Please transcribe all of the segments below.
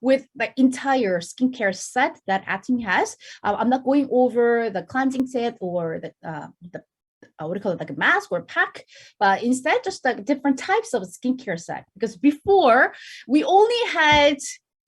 with the entire skincare set that Atomy has. I'm not going over the cleansing set or the what do you call it, like a mask or pack, but instead just like different types of skincare set. Because before we only had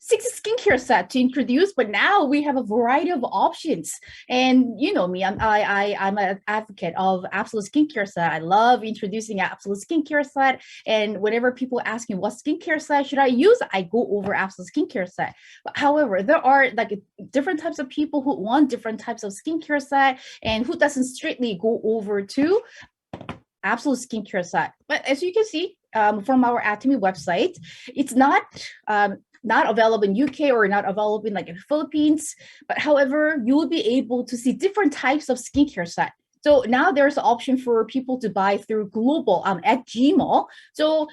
6 skincare set to introduce, but now we have a variety of options. And you know me, I'm an advocate of absolute skincare set. I love introducing absolute skincare set. And whenever people ask me what skincare set should I use, I go over absolute skincare set. But however, there are like different types of people who want different types of skincare set and who doesn't strictly go over to absolute skincare set. But as you can see from our Atomy website, it's not available in UK or not available in like in Philippines, but however, you will be able to see different types of skincare set. So now there's an option for people to buy through global at Gmail. So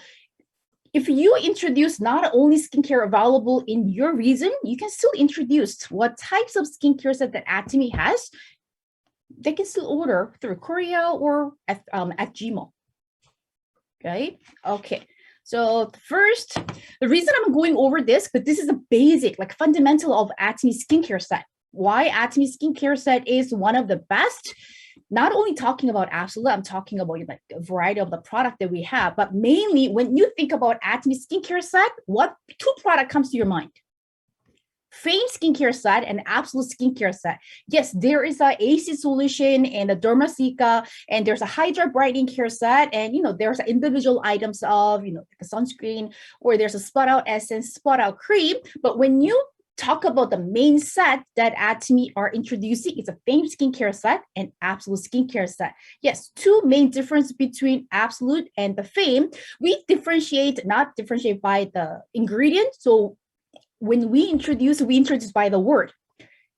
if you introduce not only skincare available in your region, you can still introduce what types of skincare set that Atomy has. They can still order through Korea or at Gmail. Right? Okay. So first, the reason I'm going over this, but this is a basic, like fundamental of Atomy skincare set. Why Atomy skincare set is one of the best. Not only talking about absolute, I'm talking about like a variety of the product that we have, but mainly when you think about Atomy skincare set, what 2 product comes to your mind? Fame skincare set and absolute skincare set. Yes, there is a Acne Solution and a Dermacica, and there's a Hydra brightening care set, and there's individual items of like a sunscreen, or there's a spot out essence, spot out cream. But when you talk about the main set that Atomy are introducing, it's a Fame skincare set and absolute skincare set. Yes, 2 main difference between absolute and the Fame. We not differentiate by the ingredient. So when we introduce by the word.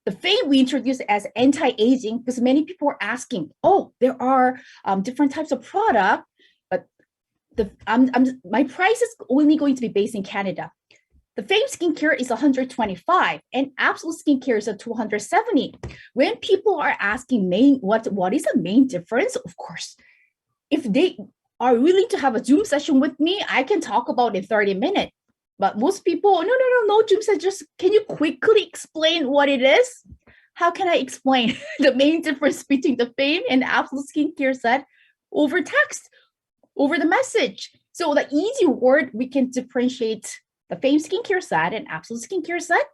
The Fame we introduce as anti-aging because many people are asking, oh, there are different types of product, but my price is only going to be based in Canada. The Fame skincare is 125 and absolute skincare is 270. When people are asking what is the main difference, of course, if they are willing to have a Zoom session with me, I can talk about it in 30 minutes. But most people, no, Jim said, just can you quickly explain what it is? How can I explain the main difference between the Fame and absolute skincare set over text, over the message? So the easy word, we can differentiate the Fame skincare set and absolute skincare set,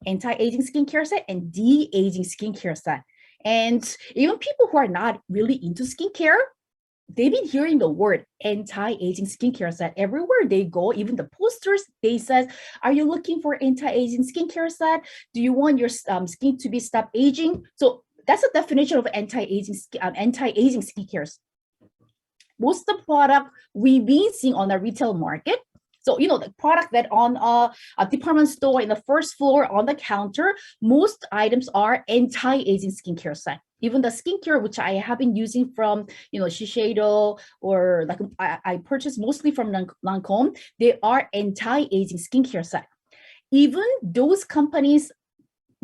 anti-aging skincare set, and de-aging skincare set. And even people who are not really into skincare, they've been hearing the word anti-aging skincare set everywhere they go. Even the posters, they says, are you looking for anti-aging skincare set? Do you want your skin to be stop aging? So that's the definition of anti-aging skincare. Most of the product we've been seeing on the retail market. So, the product that on a department store in the first floor on the counter, most items are anti-aging skincare set. Even the skincare, which I have been using from, Shiseido, or like I purchased mostly from Lancome, they are anti-aging skincare set. Even those companies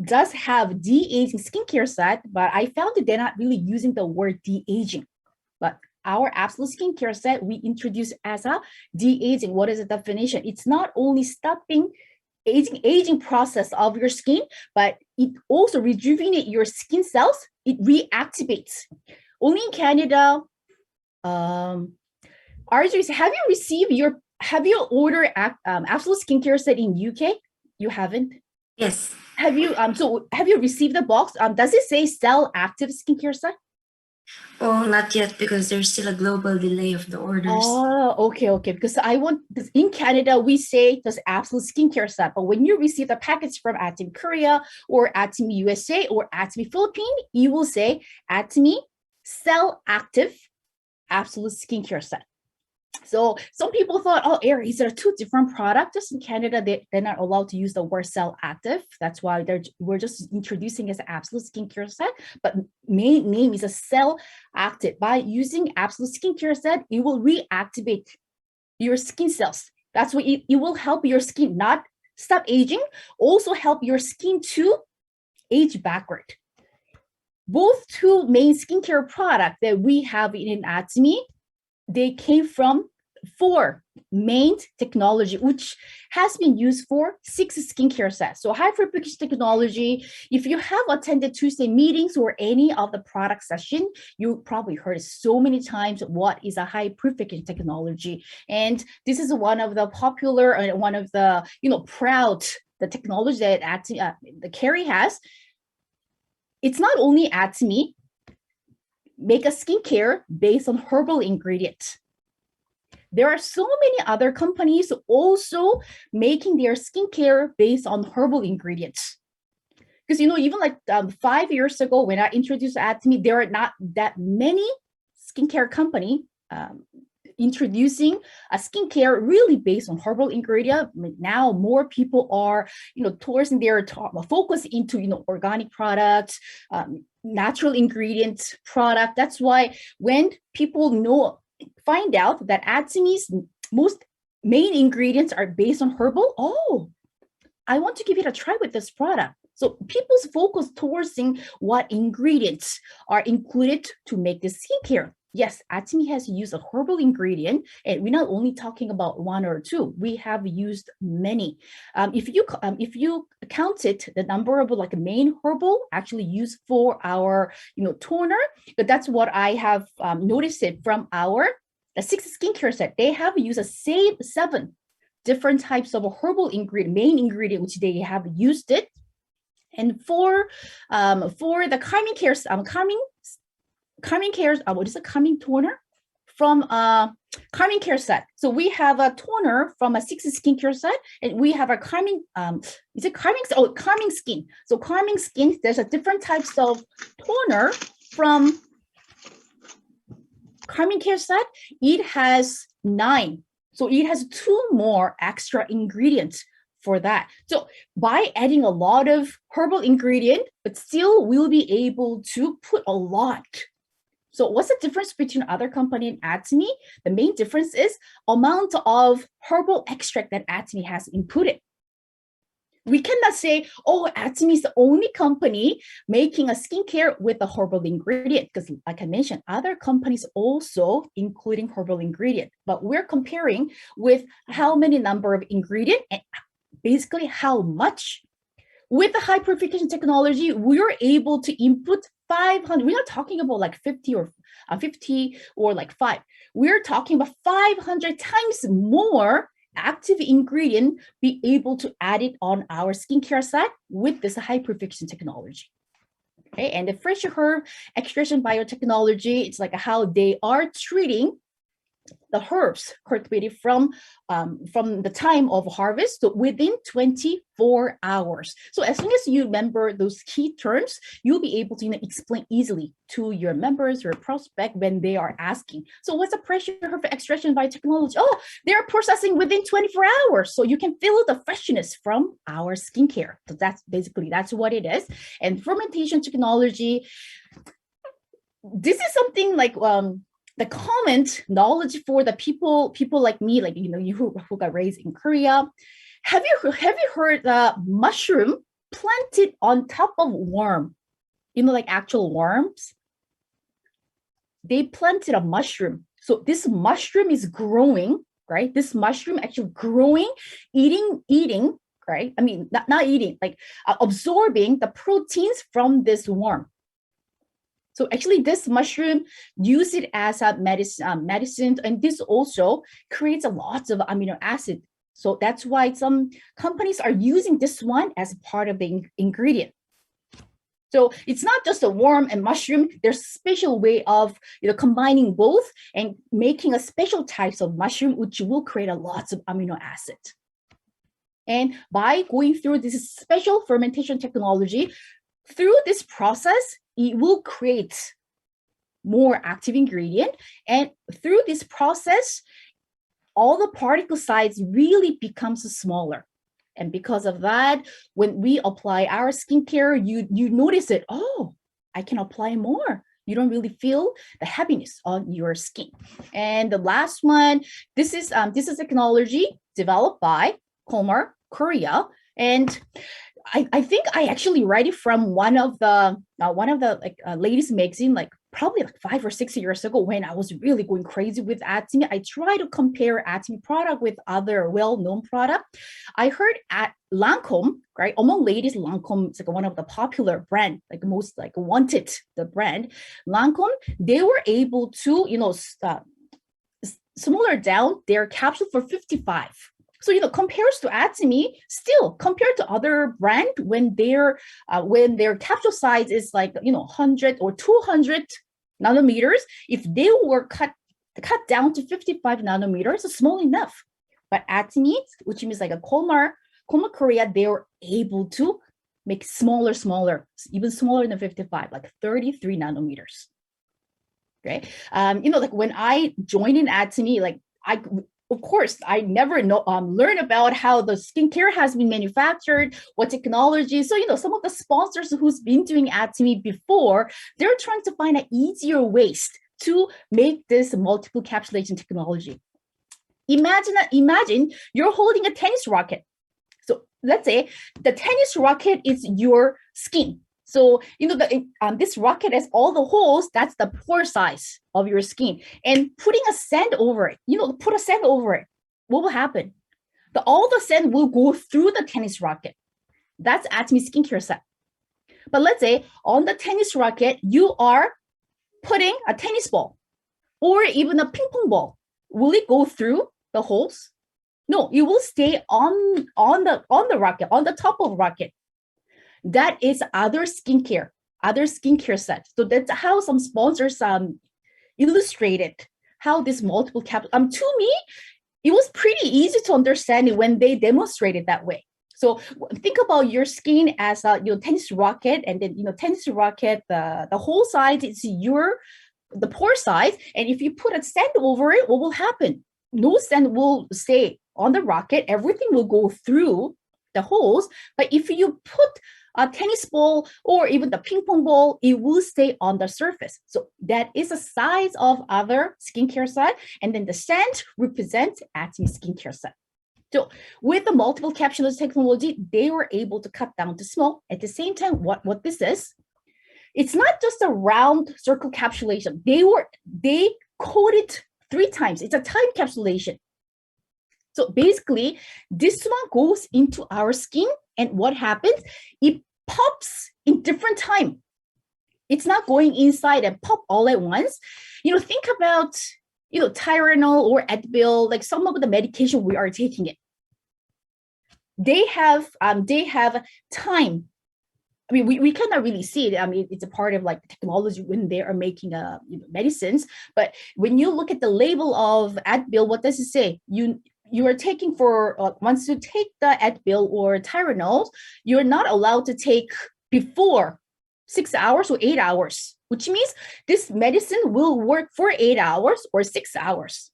does have de-aging skincare set, but I found that they're not really using the word de-aging. But our absolute skincare set, we introduce as a de-aging. What is the definition? It's not only stopping aging process of your skin, but it also rejuvenates your skin cells. It reactivates. Only in Canada, RJ, have you ordered absolute skincare set in UK? You haven't? Yes. Have you received the box? Does it say Cell Active skincare set? Oh, not yet because there's still a global delay of the orders. Oh, okay. Because in Canada, we say there's absolute skincare set, but when you receive the package from Atomy Korea or Atomy USA or Atomy Philippines, you will say Atomy Cell Active absolute skincare set. So some people thought, oh, Aeri, these are 2 different products. Just in Canada, they're not allowed to use the word Cell Active. That's why we're just introducing as an absolute skincare set. But main name is a Cell Active. By using absolute skincare set, it will reactivate your skin cells. That's what it will help your skin not stop aging, also help your skin to age backward. Both 2 main skincare products that we have in Atomy, they came from four main technology, which has been used for 6 skincare sets. So high frequency technology, if you have attended Tuesday meetings or any of the product session, you probably heard so many times what is a high purification technology. And this is one of the popular and one of the, proud the technology that the Carrie has. It's not only Atomy make a skincare based on herbal ingredients. There are so many other companies also making their skincare based on herbal ingredients. Because, even like 5 years ago when I introduced Atomy, there are not that many skincare company introducing a skincare really based on herbal ingredient. Now more people are, towards their focus into, organic products, natural ingredients product. That's why when people find out that Atomy's most main ingredients are based on herbal, I want to give it a try with this product. So people's focus towards what ingredients are included to make this skincare. Yes, Atomy has used a herbal ingredient, and we're not only talking about one or two. We have used many. If you counted the number of main herbal actually used for our toner, but that's what I have noticed it from the 6 skincare set. They have used a 7 different types of herbal main ingredient, which they have used it. And for the Calming Care's what is a calming toner from Calming Care set. So we have a toner from a 6 skincare set, and we have a calming calming skin. So calming skin, there's a different types of toner from Calming Care set. It has 9. So it has 2 more extra ingredients for that. So by adding a lot of herbal ingredient, but still we'll be able to put a lot. So what's the difference between other company and Atomy? The main difference is amount of herbal extract that Atomy has inputted. We cannot say, Atomy is the only company making a skincare with a herbal ingredient, because like I mentioned, other companies also including herbal ingredient, but we're comparing with how many number of ingredient and basically how much. With the high purification technology, we're able to input 500. We're not talking about like 50 or 5. We're talking about 500 times more active ingredient be able to add it on our skincare side with this high purification technology. Okay, and the fresh herb extraction biotechnology, it's like how they are treating the herbs cultivated from the time of harvest, so within 24 hours. So as long as you remember those key terms, you'll be able to explain easily to your members or prospect when they are asking. So what's a pressure herb extraction biotechnology? They're processing within 24 hours. So you can feel the freshness from our skincare. So that's what it is. And fermentation technology, this is something like the common knowledge for the people like me, like you who got raised in Korea. Have you heard the mushroom planted on top of worm? Like actual worms. They planted a mushroom. So this mushroom is growing, right? This mushroom actually growing, eating, right? I mean, not eating, like absorbing the proteins from this worm. So actually, this mushroom, use it as a medicine, and this also creates a lot of amino acid. So that's why some companies are using this one as part of the ingredient. So it's not just a worm and mushroom. There's a special way of combining both and making a special types of mushroom, which will create a lot of amino acid. And by going through this special fermentation technology, through this process, it will create more active ingredient. And through this process, all the particle size really becomes smaller. And because of that, when we apply our skincare, you notice it, I can apply more. You don't really feel the heaviness on your skin. And the last one, this is technology developed by Colmar, Korea. And I think I actually read it from one of the ladies magazine, like probably like 5 or 6 years ago when I was really going crazy with Atomy, I tried to compare Atomy product with other well-known product. I heard at Lancome, right? Among ladies, Lancome is like one of the popular brand, like most like wanted the brand. Lancome, they were able to, smaller down their capsule for 55. So, compares to Atomy, still compared to other brand when their capsule size is like, 100 or 200 nanometers, if they were cut down to 55 nanometers, it's small enough. But Atomy, which means like a Colmar Korea, they were able to make smaller, even smaller than 55, like 33 nanometers. Right? Like when I joined in Atomy, like of course, I never learn about how the skincare has been manufactured, what technology. So, some of the sponsors who's been doing Atomy before, they're trying to find an easier ways to make this multiple capsulation technology. Imagine you're holding a tennis racket. So let's say the tennis racket is your skin. So, this rocket has all the holes, that's the pore size of your skin. And putting a sand over it, put a sand over it, what will happen? All the sand will go through the tennis racket. That's Atomy skincare set. But let's say on the tennis racket, you are putting a tennis ball or even a ping pong ball. Will it go through the holes? No, it will stay on the rocket, on the top of the rocket. That is other skincare set. So that's how some sponsors illustrated how this multiple capsule. To me, it was pretty easy to understand it when they demonstrated that way. So think about your skin as a tennis racket, and then tennis racket, the whole size is the pore size, and if you put a sand over it, what will happen? No sand will stay on the rocket. Everything will go through the holes. But if you put a tennis ball or even the ping pong ball, it will stay on the surface. So that is the size of other skincare set. And then the sand represents Atomy skincare set. So with the multiple capsules technology, they were able to cut down to small. At the same time, what this is, it's not just a round circle capsulation. They coated 3 times. It's a time capsulation. So basically, this one goes into our skin, and what happens? It pops in different time. It's not going inside and pop all at once. Think about, Tylenol or Advil, like some of the medication we are taking it. They have time. I mean, we cannot really see it. I mean, it's a part of like technology when they are making medicines. But when you look at the label of Advil, what does it say? You are taking for once you take the Advil or Tylenol, you're not allowed to take before 6 hours or 8 hours, which means this medicine will work for 8 hours or 6 hours.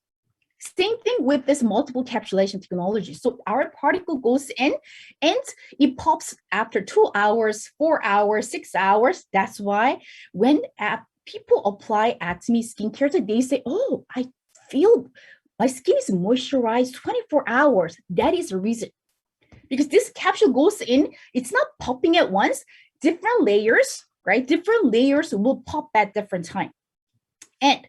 Same thing with this multiple capsulation technology. So our particle goes in and it pops after 2 hours, 4 hours, 6 hours. That's why when people apply Atomy skincare, they say, oh, I feel my skin is moisturized 24 hours. That is the reason. Because this capsule goes in, it's not popping at once. Different layers, right? Different layers will pop at different time. And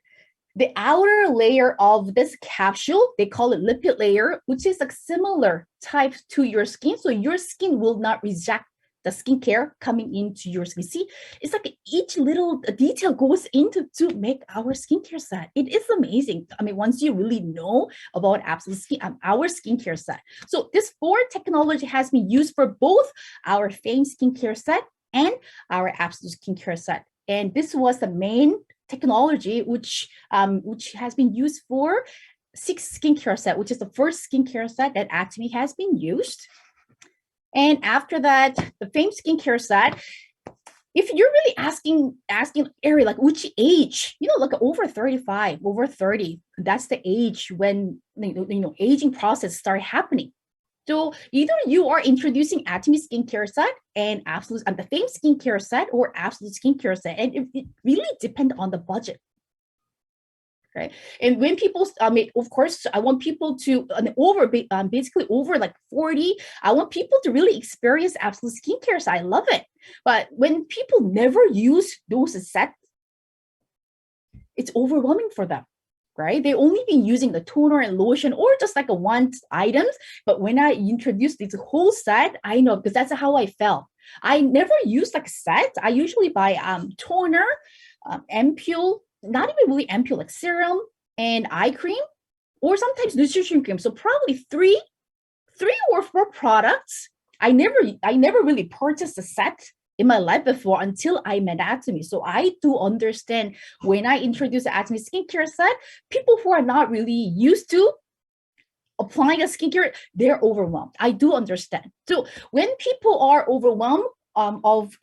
the outer layer of this capsule, they call it lipid layer, which is like similar type to your skin. So your skin will not reject the skincare coming into your skin. See, it's like each little detail goes into to make our skincare set. It is amazing. I mean, once you really know about our skincare set. So this 4 technology has been used for both our Fame skincare set and our Absolute skincare set. And this was the main technology which has been used for 6 skincare set, which is the first skincare set that Atomy has been used. And after that, the Fame skincare set, if you're really asking Aeri, like which age, like over 35, over 30, that's the age when aging process start happening. So either you are introducing Atomy skincare set and Absolute and the Fame skincare set or Absolute skincare set, and it really depends on the budget. Right. And when people, of course, I want people to basically over like 40, I want people to really experience Absolute skincare. So I love it. But when people never use those sets, it's overwhelming for them, right? They only been using the toner and lotion or just like a one items. But when I introduced this whole set, I know, because that's how I felt. I never use like a set. I usually buy toner, ampule, not even really ampule, like serum and eye cream, or sometimes nutrition cream. So probably three or four products. I never really purchased a set in my life before until I met Atomy. So I do understand when I introduce the Atomy skincare set, people who are not really used to applying a skincare, they're overwhelmed. I do understand. So when people are overwhelmed of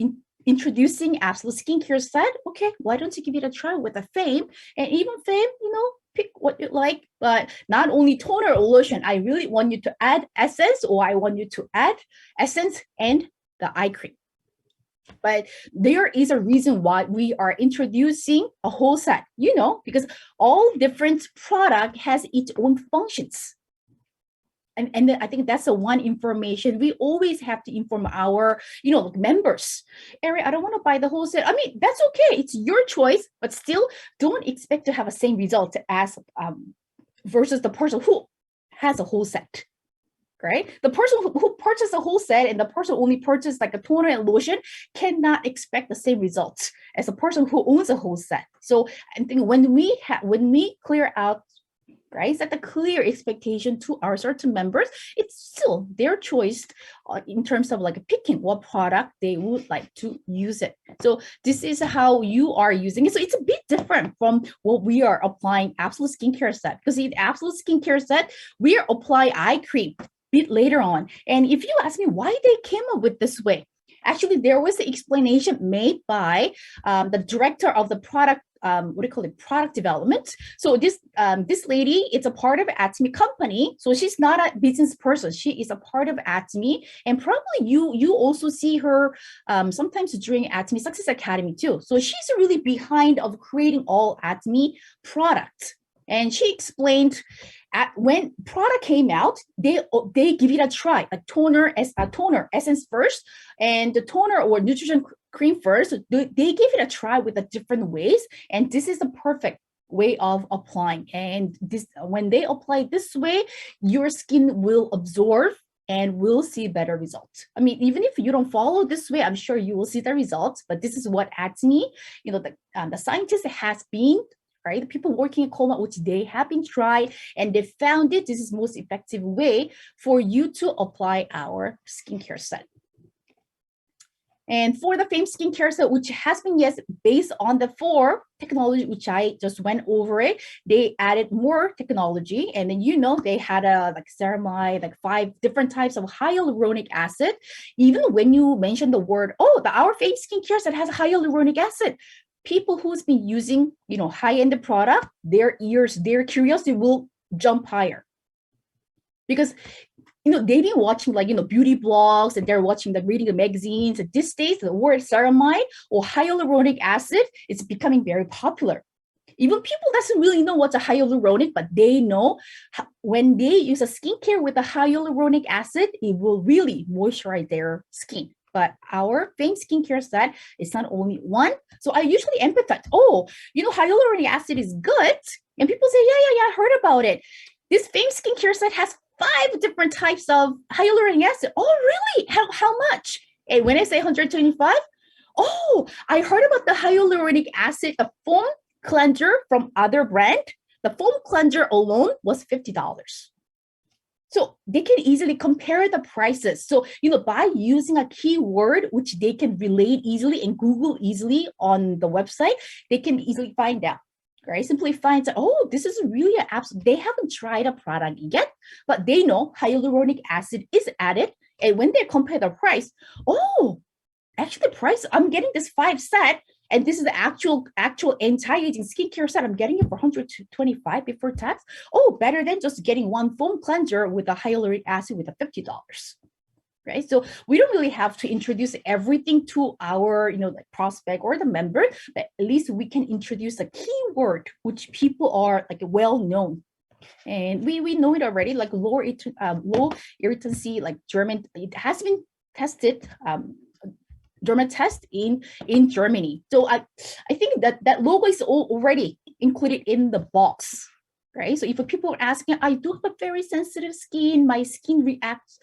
introducing absolute skincare set, okay, why don't you give it a try with a Fame? And even Fame, pick what you like, but not only toner or lotion. I really want you to add essence, or I want you to add essence and the eye cream. But there is a reason why we are introducing a whole set, because all different product has its own functions. And I think that's the one information we always have to inform our, members. Eri, I don't want to buy the whole set. I mean, that's okay. It's your choice, but still don't expect to have the same result as versus the person who has a whole set, right? The person who purchased a whole set and the person who only purchased like a toner and lotion cannot expect the same results as a person who owns a whole set. So I think when we clear out, right, set a clear expectation to our certain members, it's still their choice in terms of like picking what product they would like to use it. So this is how you are using it. So it's a bit different from what we are applying absolute skincare set, because in absolute skincare set, we are apply eye cream a bit later on. And if you ask me why they came up with this way, actually there was an explanation made by the director of the product product development. So this lady, it's a part of Atomy company. So she's not a business person. She is a part of Atomy. And probably you also see her sometimes during Atomy Success Academy too. So she's really behind of creating all Atomy products. And she explained when product came out, they give it a try, a toner essence first, and the toner or nutrition cream first. They give it a try with the different ways, and this is the perfect way of applying. And this, when they apply this way, your skin will absorb and will see better results. I mean, even if you don't follow this way, I'm sure you will see the results. But this is what Atomy, the scientist has been. Right, the people working at Colma, which they have been tried, and they found it. This is most effective way for you to apply our skincare set. And for the Fame skincare set, which has been based on the 4 technology, which I just went over it, they added more technology, and then they had a ceramide, 5 different types of hyaluronic acid. Even when you mention the word, our Fame skincare set has hyaluronic acid, people who's been using, high-end product, their curiosity will jump higher, because, they've been watching beauty blogs, and they're watching reading the magazines. At this stage, the word ceramide or hyaluronic acid is becoming very popular. Even people doesn't really know what's a hyaluronic, but they know when they use a skincare with a hyaluronic acid, it will really moisturize their skin. But our Fame skincare set is not only one. So I usually empathize. Hyaluronic acid is good. And people say, yeah, I heard about it. This Fame skincare set has 5 different types of hyaluronic acid. Oh, really? How much? And when I say 125, I heard about the hyaluronic acid, the foam cleanser from other brand. The foam cleanser alone was $50. So they can easily compare the prices. So, by using a keyword, which they can relate easily and Google easily on the website, they can easily find out, right? Simply find out, this is really an absolute, they haven't tried a product yet, but they know hyaluronic acid is added. And when they compare the price, actually the price, I'm getting this 5 set, and this is the actual anti-aging skincare set. I'm getting it for $125 before tax. Better than just getting one foam cleanser with a hyaluronic acid with a $50, right? So we don't really have to introduce everything to our, prospect or the member, but at least we can introduce a keyword which people are well known. And we know it already, low irritancy, German. It has been tested. German test in Germany. So I think that logo is already included in the box. Right. So if people are asking, I do have a very sensitive skin, my skin reacts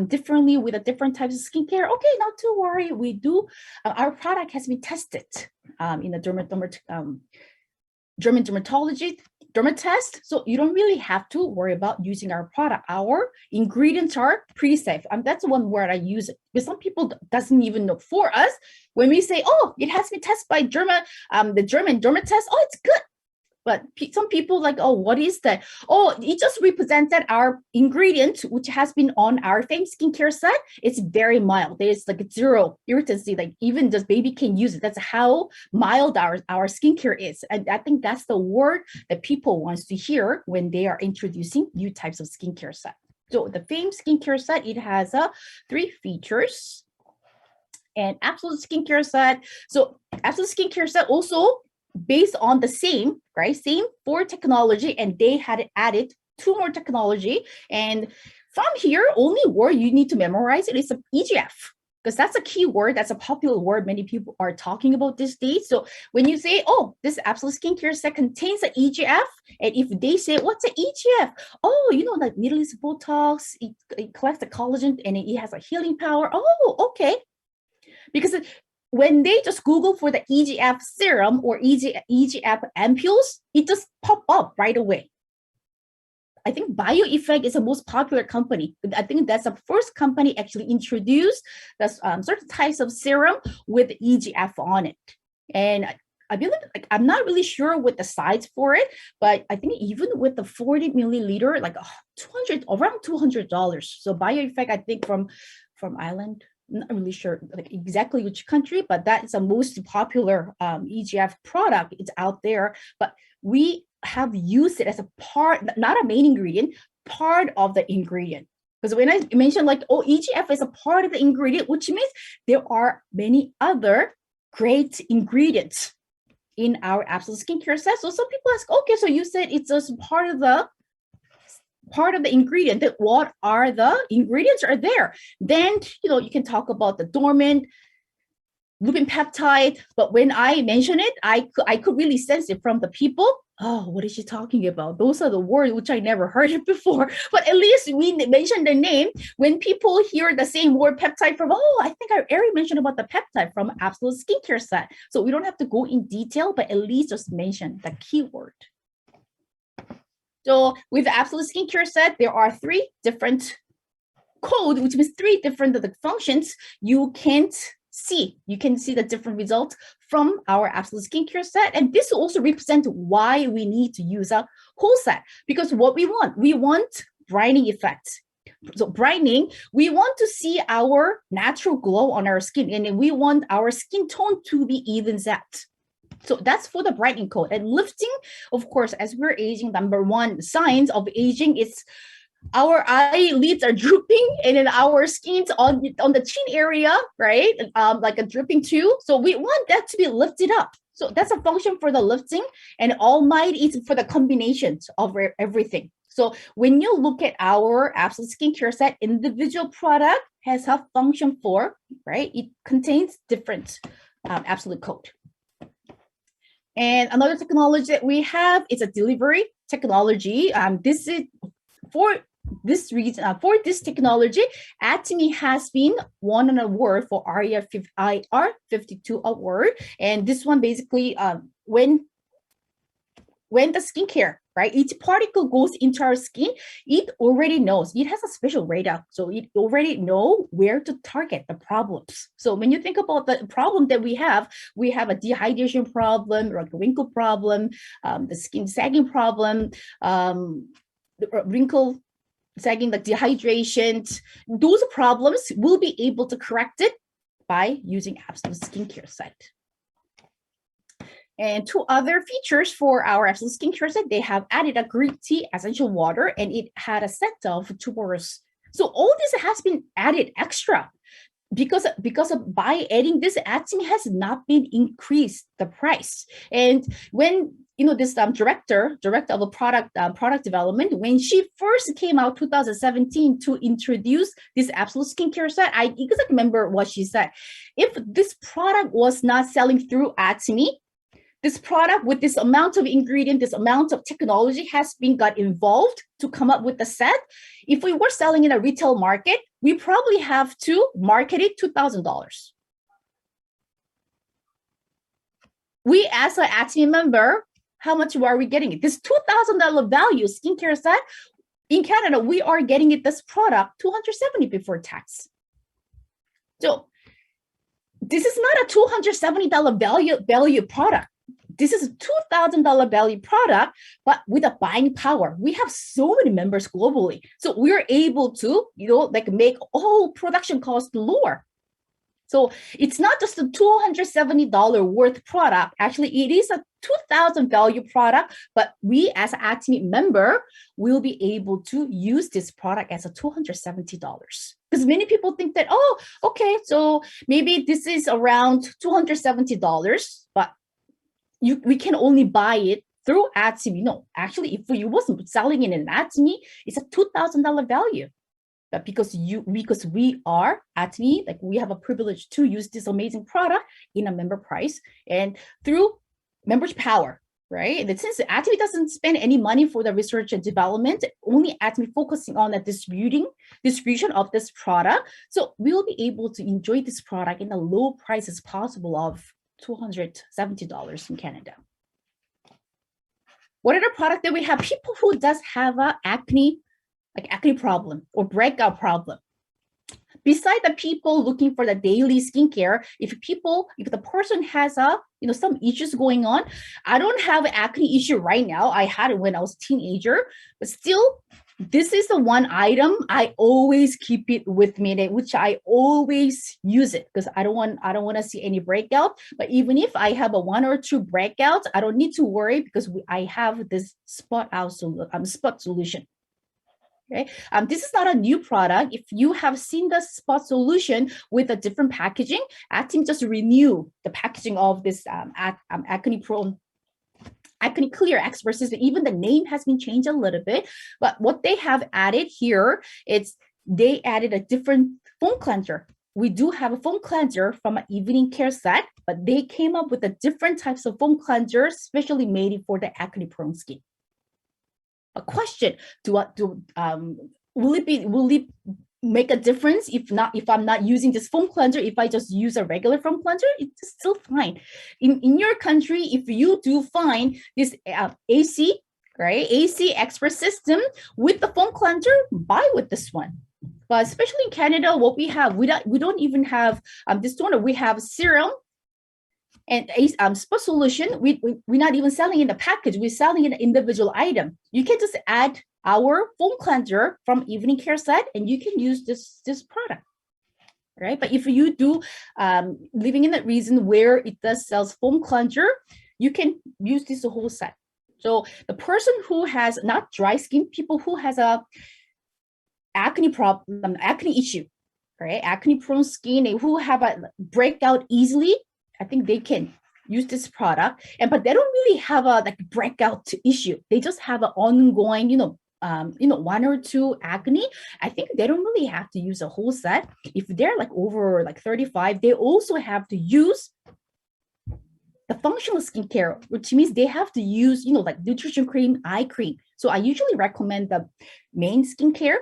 differently with a different types of skincare. Okay, not to worry. We do. Our product has been tested in the German dermatologist so you don't really have to worry about using our product. Our ingredients are pretty safe. That's one word I use it because some people doesn't even know. For us, when we say, oh, it has been tested by the German dermatologist, oh, it's good. But some people like, oh, what is that? Oh, it just represented our ingredient, which has been on our famous skincare set. It's very mild. There's like zero irritancy. Like even just baby can use it. That's how mild our skincare is. And I think that's the word that people wants to hear when they are introducing new types of skincare set. So the famous skincare set, it has 3 features. And Absolute skincare set. So Absolute skincare set also based on the same 4 technology, and they had added 2 more technology. And from here, only word you need to memorize it is EGF, because that's a key word. That's a popular word many people are talking about these days. So when you say, oh, this Absolute skincare set contains an EGF, and if they say, what's an EGF? Oh, you know, like needleless Botox, it collects the collagen and it has a healing power. Oh, okay. Because when they just Google for the EGF serum or EGF ampoules, it just pop up right away. I think BioEffect is the most popular company. I think that's the first company actually introduced the certain types of serum with EGF on it. And I believe, like, I'm not really sure what the size for it, but I think even with the 40 milliliter, like around $200. So BioEffect, I think from Ireland. Not really sure like exactly which country, but that is the most popular EGF product. It's out there, but we have used it as a part, not a main ingredient, part of the ingredient. Because when I mentioned like, oh, EGF is a part of the ingredient, which means there are many other great ingredients in our Absolute skincare set. So some people ask, okay, so you said it's just part of the ingredient. That what are the ingredients are there? Then you can talk about the dormant lupin peptide. But when I mention it, I could really sense it from the people. Oh, what is she talking about? Those are the words which I never heard it before. But at least we mentioned the name. When people hear the same word peptide from, oh, I think I already mentioned about the peptide from Absolute skincare set. So we don't have to go in detail, but at least just mention the keyword. So with the Absolute skincare set, there are 3 different code, which means 3 different functions. You can see the different results from our Absolute skincare set. And this also represents why we need to use a whole set, because what we want brightening effect. So brightening, we want to see our natural glow on our skin, and we want our skin tone to be even set. So that's for the brightening code. And lifting, of course, as we're aging, number 1 signs of aging is our eyelids are drooping, and then our skin's on the chin area, right? Like a dripping too. So we want that to be lifted up. So that's a function for the lifting, and All Might is for the combinations of everything. So when you look at our Absolute skincare set, individual product has a function for, right? It contains different Absolute code. And another technology that we have is a delivery technology. This is for this reason, for this technology, Atomy has been won an award for IR52 award. And this one basically, when the skincare, right, each particle goes into our skin, it already knows. It has a special radar, so it already know where to target the problems. So when you think about the problem that we have a dehydration problem, or a wrinkle problem, the skin sagging problem, the wrinkle sagging, the dehydration. Those problems will be able to correct it by using Absolute skincare set. And 2 other features for our Absolute skincare set, they have added a green tea essential water, and it had a set of tumors. So all this has been added extra because by adding this, Atomy has not been increased the price. And when this director of a product development, when she first came out 2017 to introduce this Absolute skincare set, I exactly remember what she said. If this product was not selling through Atomy, this product with this amount of ingredient, this amount of technology has been got involved to come up with the set. If we were selling in a retail market, we probably have to market it $2,000. We, as an Atomy member, how much are we getting it? This $2,000 value skincare set, in Canada, we are getting it, this product, $270 before tax. So this is not a $270 value product. This is a $2,000 value product, but with a buying power. We have so many members globally. So we're able to, make all production costs lower. So it's not just a $270 worth product. Actually, it is a $2,000 value product, but we as an Atomy member will be able to use this product as a $270. Because many people think that, oh, okay, so maybe this is around $270, but we can only buy it through Atomy. No, actually, if you wasn't selling it in Atomy, it's a $2,000 value. But because we are Atomy, like we have a privilege to use this amazing product in a member price and through members power, right? And since Atomy doesn't spend any money for the research and development, only Atomy focusing on the distribution of this product. So we'll be able to enjoy this product in the low prices possible of $270 in Canada. What other product that we have? People who does have a acne problem or breakout problem. Besides the people looking for the daily skincare, if the person has some issues going on, I don't have an acne issue right now. I had it when I was a teenager, but still, this is the one item I always keep it with me, which I always use it because I don't want to see any breakout. But even if I have a 1 or 2 breakouts, I don't need to worry because I have this spot solution. Okay. This is not a new product. If you have seen the spot solution with a different packaging, Atomy just renew the packaging of this acne clear expert system. Even the name has been changed a little bit, but what they have added here, they added a different foam cleanser. We do have a foam cleanser from an evening care set, but they came up with a different types of foam cleansers, specially made for the acne prone skin. A question: will it make a difference if I'm not using this foam cleanser? If I just use a regular foam cleanser, it's still fine. In your country, if you do find this AC, right, AC expert system with the foam cleanser, buy with this one. But especially in Canada, what we have, we don't even have this toner. We have serum and spot solution. We're not even selling in the package. We're selling in an individual item. You can just add our foam cleanser from evening care set, and you can use this product, right? But if you do living in that region where it does sells foam cleanser, you can use this whole set. So the person who has not dry skin, people who has a acne problem, acne issue, right? Acne prone skin, and who have a breakout easily, I think they can use this product, but they don't really have a breakout issue. They just have an ongoing, 1 or 2 acne. I think they don't really have to use a whole set. If they're over 35, they also have to use the functional skincare, which means they have to use, nutrition cream, eye cream. So I usually recommend the main skincare,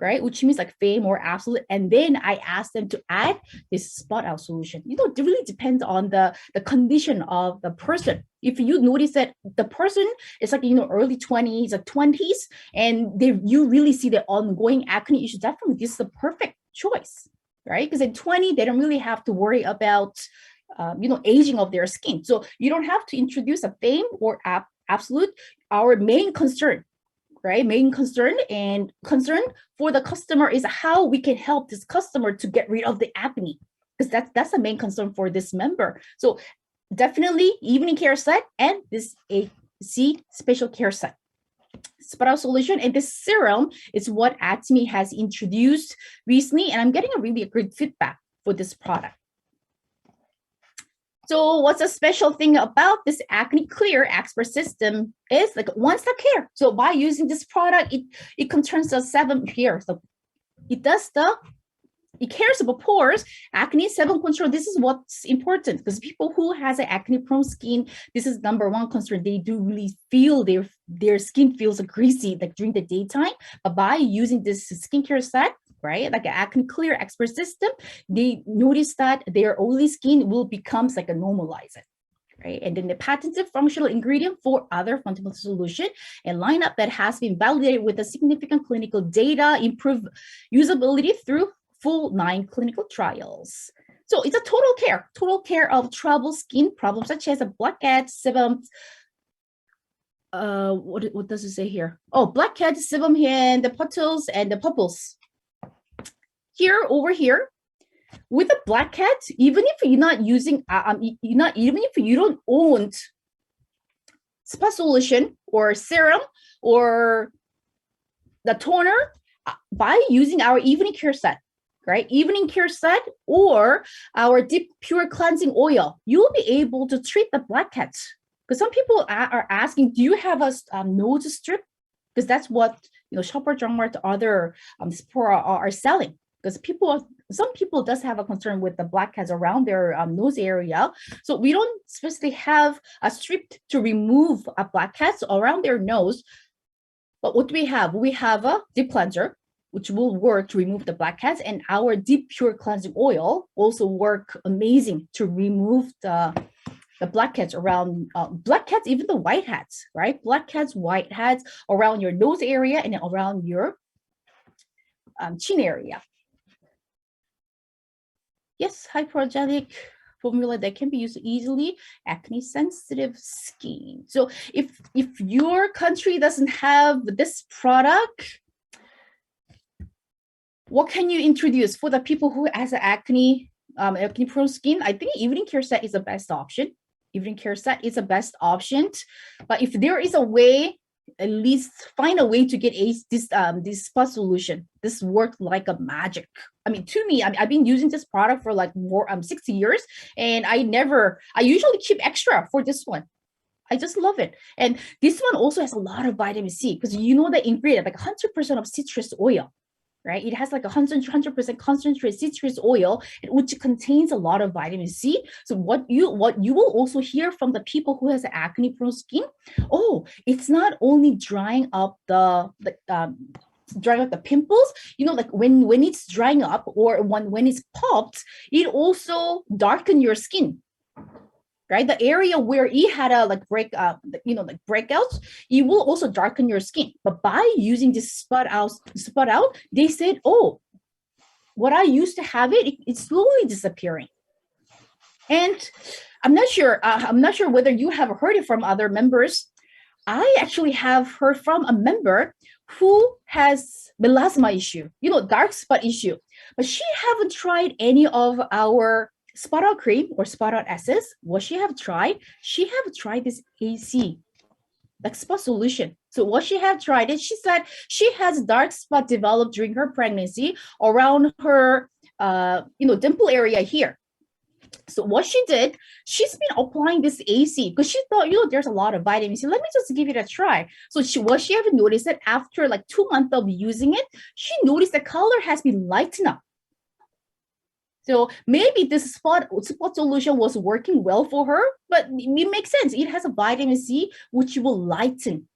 right? Which means Fame or Absolute. And then I ask them to add this spot out solution. It really depends on the condition of the person. If you notice that the person is early 20s or 20s, and you really see the ongoing acne issues, definitely this is the perfect choice, right? Because at 20, they don't really have to worry about, aging of their skin. So you don't have to introduce a Fame or Absolute. Our main concern, right? Main concern for the customer is how we can help this customer to get rid of the acne, because that's the main concern for this member. So definitely evening care set and this AC special care set. Spot out solution and this serum is what Atomy has introduced recently, and I'm getting a really good feedback for this product. So what's a special thing about this Acne Clear Expert System is one-step care. So by using this product, it concerns the 7 here. So it does the it cares about pores, acne, sebum control. This is what's important, because people who has an acne prone skin, this is number one concern. They do really feel their skin feels greasy like during the daytime. But by using this skincare set, right, like an acne clear expert system, they notice that their oily skin will becomes like a normalizer. Right? And then the patented functional ingredient for other fundamental solution, a lineup that has been validated with a significant clinical data, improve usability through full 9 clinical trials. So it's a total care of trouble skin problems such as a blackheads, sebum. What does it say here? Oh, blackheads, sebum hand, the pustules, and the pupils. Here, over here, with a blackhead, even if you're not using, even if you don't own spa solution or serum or the toner, by using our evening care set, right? Evening care set or our deep pure cleansing oil, you'll be able to treat the blackheads. Because some people are asking, do you have a nose strip? Because that's what Shopper Jeong other Sephora are selling. Because some people does have a concern with the blackheads around their nose area. So we don't specifically have a strip to remove blackheads around their nose. But what do we have? We have a deep cleanser, which will work to remove the blackheads, and our deep pure cleansing oil also work amazing to remove the blackheads around blackheads, even the whiteheads, right? Blackheads, whiteheads around your nose area and around your chin area. Yes, hypoallergenic formula that can be used easily, acne sensitive skin. So if your country doesn't have this product, what can you introduce for the people who has acne prone skin? I think evening care set is the best option. Evening care set is the best option. But if there is a way, at least find a way to get this spa solution. This worked like a magic. I mean, to me, I've been using this product for like more 6 years, and I usually keep extra for this one. I just love it. And this one also has a lot of vitamin C, because the ingredient, like 100% of citrus oil, right? It has like 100% concentrated citrus oil, which contains a lot of vitamin C. So what you will also hear from the people who has acne prone skin, it's not only drying up the pimples, like when it's drying up or when it's popped, it also darken your skin. Right, the area where it had a breakouts, it will also darken your skin. But by using this spot out, they said, what I used to have it's slowly disappearing. And I'm not sure whether you have heard it from other members. I actually have heard from a member who has melasma issue, dark spot issue, but she haven't tried any of our spot out cream or spot out essence. What she have tried? She have tried this AC, like spa solution. So what she have tried is, she said she has dark spot developed during her pregnancy around her, dimple area here. So what she did, she's been applying this AC because she thought, there's a lot of vitamin C. Let me just give it a try. So what she have noticed that after like 2 months of using it, she noticed the color has been lightened up. So maybe this spot solution was working well for her, but it makes sense. It has a vitamin C, which will lighten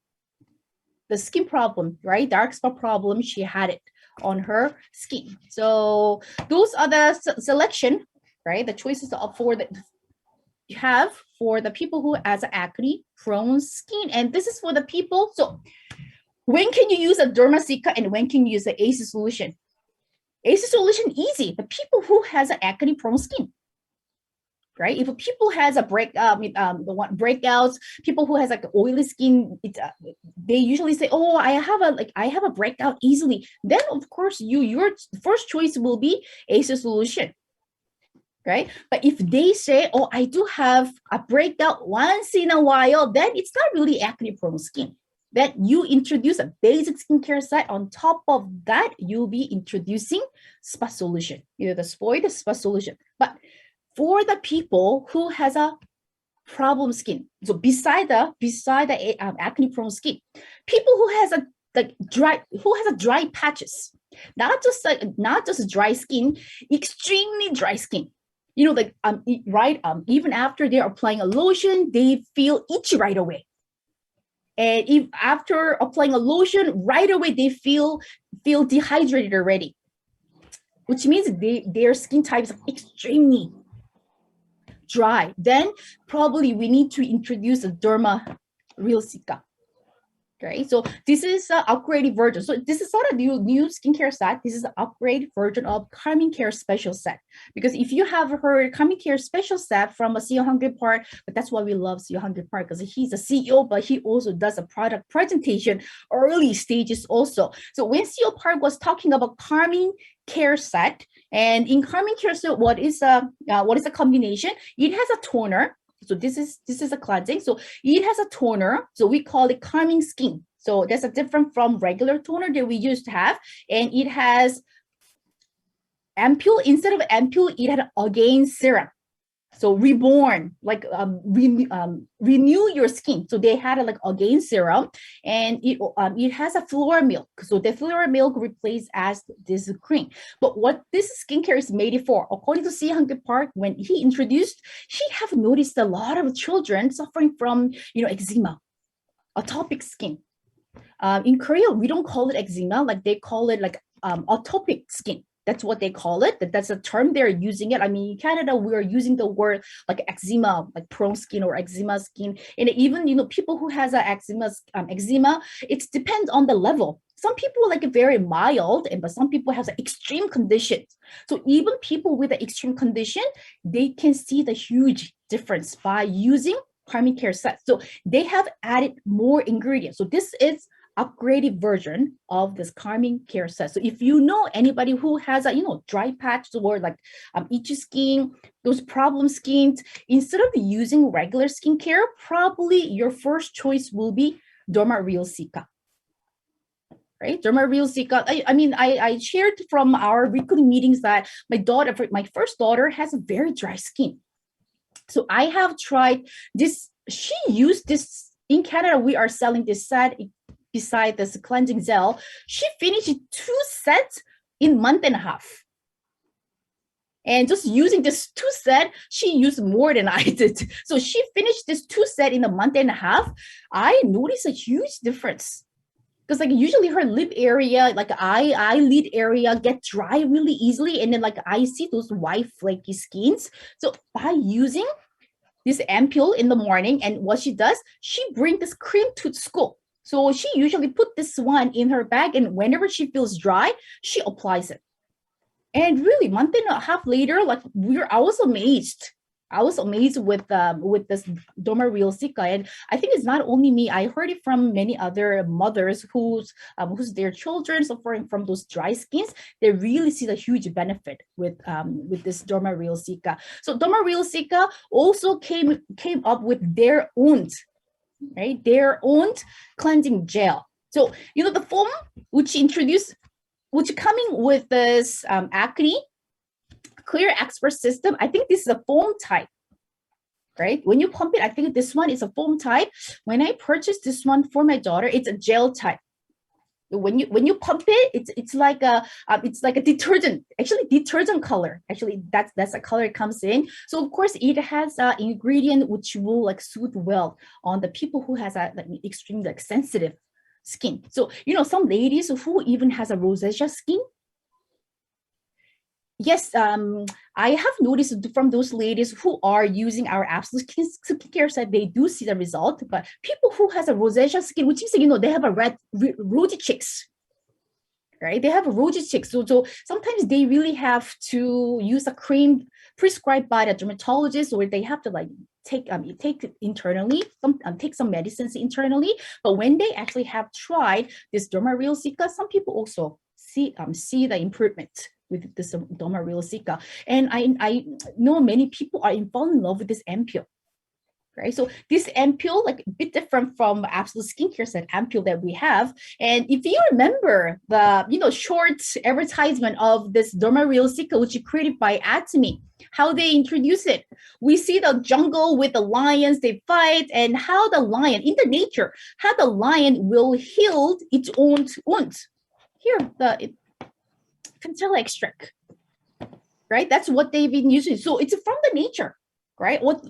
the skin problem, right? Dark spot problem. She had it on her skin. So those are the selection, right? The choices are you have for the people who has acne prone skin. And this is for the people. So when can you use a Dermasica and when can you use the AC solution? AC solution easy, but people who has an acne prone skin, right? If people has a breakouts, people who has like oily skin, they usually say, I have a breakout easily. Then of course your first choice will be AC solution, right? But if they say, I do have a breakout once in a while, then it's not really acne prone skin. That you introduce a basic skincare set. On top of that, you'll be introducing spa solution, either the spa solution. But for the people who has a problem skin, so beside the acne prone skin, people who has a dry patches, Not just dry skin, extremely dry skin. You know, like even after they're applying a lotion, they feel itchy right away. And if after applying a lotion, right away they feel dehydrated already, which means their skin type is extremely dry. Then probably we need to introduce a Derma Real Cica. Right, so this is an upgraded version. So this is not a new skincare set. This is an upgraded version of Calming Care Special Set. Because if you have heard Calming Care Special Set from a CEO Hungry Park, but that's why we love CEO Hungry Park, because he's a CEO, but he also does a product presentation early stages also. So when CEO Park was talking about Calming Care Set, and in Calming Care Set, what is a combination? It has a toner. So this is a cleansing. So it has a toner. So we call it calming skin. So that's a different from regular toner that we used to have. And it has ampule. Instead of ampule, it had again serum. So reborn, like renew your skin. So they had like again serum, and it has a flora milk. So the flora milk replaced as this cream. But what this skincare is made for, according to C. Hungry Park, when he introduced, he have noticed a lot of children suffering from eczema, atopic skin. In Korea, we don't call it eczema, like they call it like atopic skin. That's what they call it. That's a term they're using it. I mean, in Canada, we're using the word like eczema, like prone skin or eczema skin. And even, people who has a eczema, it depends on the level. Some people like it very mild, but some people have extreme conditions. So even people with an extreme condition, they can see the huge difference by using Calming Care sets. So they have added more ingredients. So this is upgraded version of this Calming Care set. So if you know anybody who has a dry patches or like itchy skin, those problem skins, instead of using regular skincare, probably your first choice will be Derma Real Cica. Right, Derma Real Cica. I shared from our recruiting meetings that my first daughter has a very dry skin. So I have tried this. She used this in Canada. We are selling this set beside this cleansing gel. She finished 2 sets in a month and a half. And just using this 2 set, she used more than I did. So she finished this 2 set in a month and a half. I noticed a huge difference. Because like usually her lip area, like eyelid area get dry really easily. And then like I see those white flaky skins. So by using this ampule in the morning, and what she does, she brings this cream to school. So she usually put this one in her bag, and whenever she feels dry, she applies it. And really, month and a half later, like I was amazed. I was amazed with this Derma Real Cica, and I think it's not only me. I heard it from many other mothers whose their children suffering from those dry skins. They really see the huge benefit with this Derma Real Cica. So Derma Real Cica also came up with their own cleansing gel. So the foam which coming with this Acne Clear Expert system, I think this is a foam type, right? When you pump it, I think this one is a foam type. When I purchased this one for my daughter, it's a gel type. When you pump it, it's like a detergent, actually detergent color. Actually, that's the color it comes in. So of course, it has an ingredient which will like suit well on the people who has a extremely sensitive skin. So some ladies who even has a rosacea skin. Yes, I have noticed from those ladies who are using our absolute skincare set, they do see the result. But people who has a rosacea skin, which is they have a rosy cheeks, right? They have a rosy cheeks, so sometimes they really have to use a cream prescribed by the dermatologist, or they have to like take it internally, take some medicines internally. But when they actually have tried this Derma Real Cica, some people also see the improvement with this Derma Real Cica. And I know many people are fall in love with this ampule, right? So this ampule, like a bit different from absolute skincare set ampule that we have. And if you remember the short advertisement of this Derma Real Cica, which is created by Atomy, how they introduce it, we see the jungle with the lions, they fight, and how the lion in the nature, how the lion will heal its own wounds. Here, cantella extract, right? That's what they've been using. So it's from the nature, right? What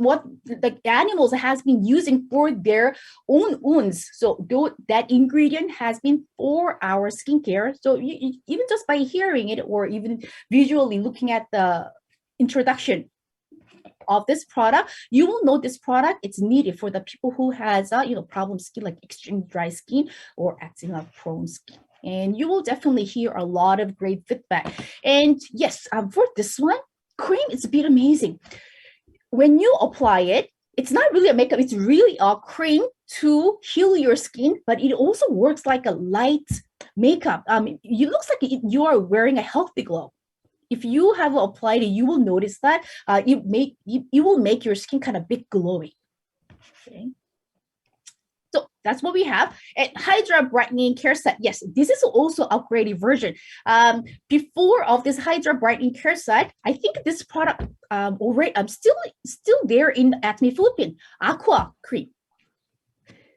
the animals has been using for their own wounds. So that ingredient has been for our skincare. So even just by hearing it or even visually looking at the introduction of this product, you will know this product it's needed for the people who has problem skin like extreme dry skin or eczema prone skin. And you will definitely hear a lot of great feedback. And yes, for this one, cream is a bit amazing. When you apply it, it's not really a makeup, it's really a cream to heal your skin, but it also works like a light makeup. It looks like you are wearing a healthy glow. If you have applied it, you will notice that it will make your skin kind of bit glowy. Okay. So that's what we have. And Hydra Brightening Care Set. Yes, this is also upgraded version. Before of this Hydra Brightening Care Set, I think this product already still there in Acme Philippines, Aqua Cream.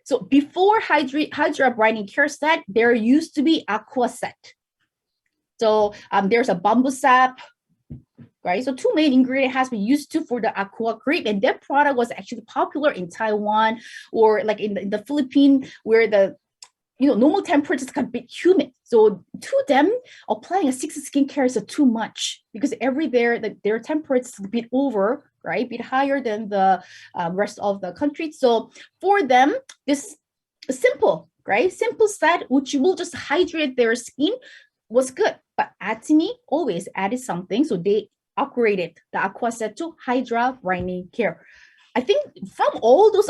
So before Hydra Brightening Care Set, there used to be Aqua Set. So there's a bamboo sap, right? So two main ingredients has been used to for the Aqua Cream, and that product was actually popular in Taiwan or like in the Philippines, where the normal temperature is kind of a bit humid. So to them, applying a 6 skincare is too much because their temperature is a bit over, right? A bit higher than the rest of the country. So for them, this simple set, which will just hydrate their skin, was good. But Atomy always added something, so they upgraded the Aqua Set to Hydra Brightening Care. I think from all those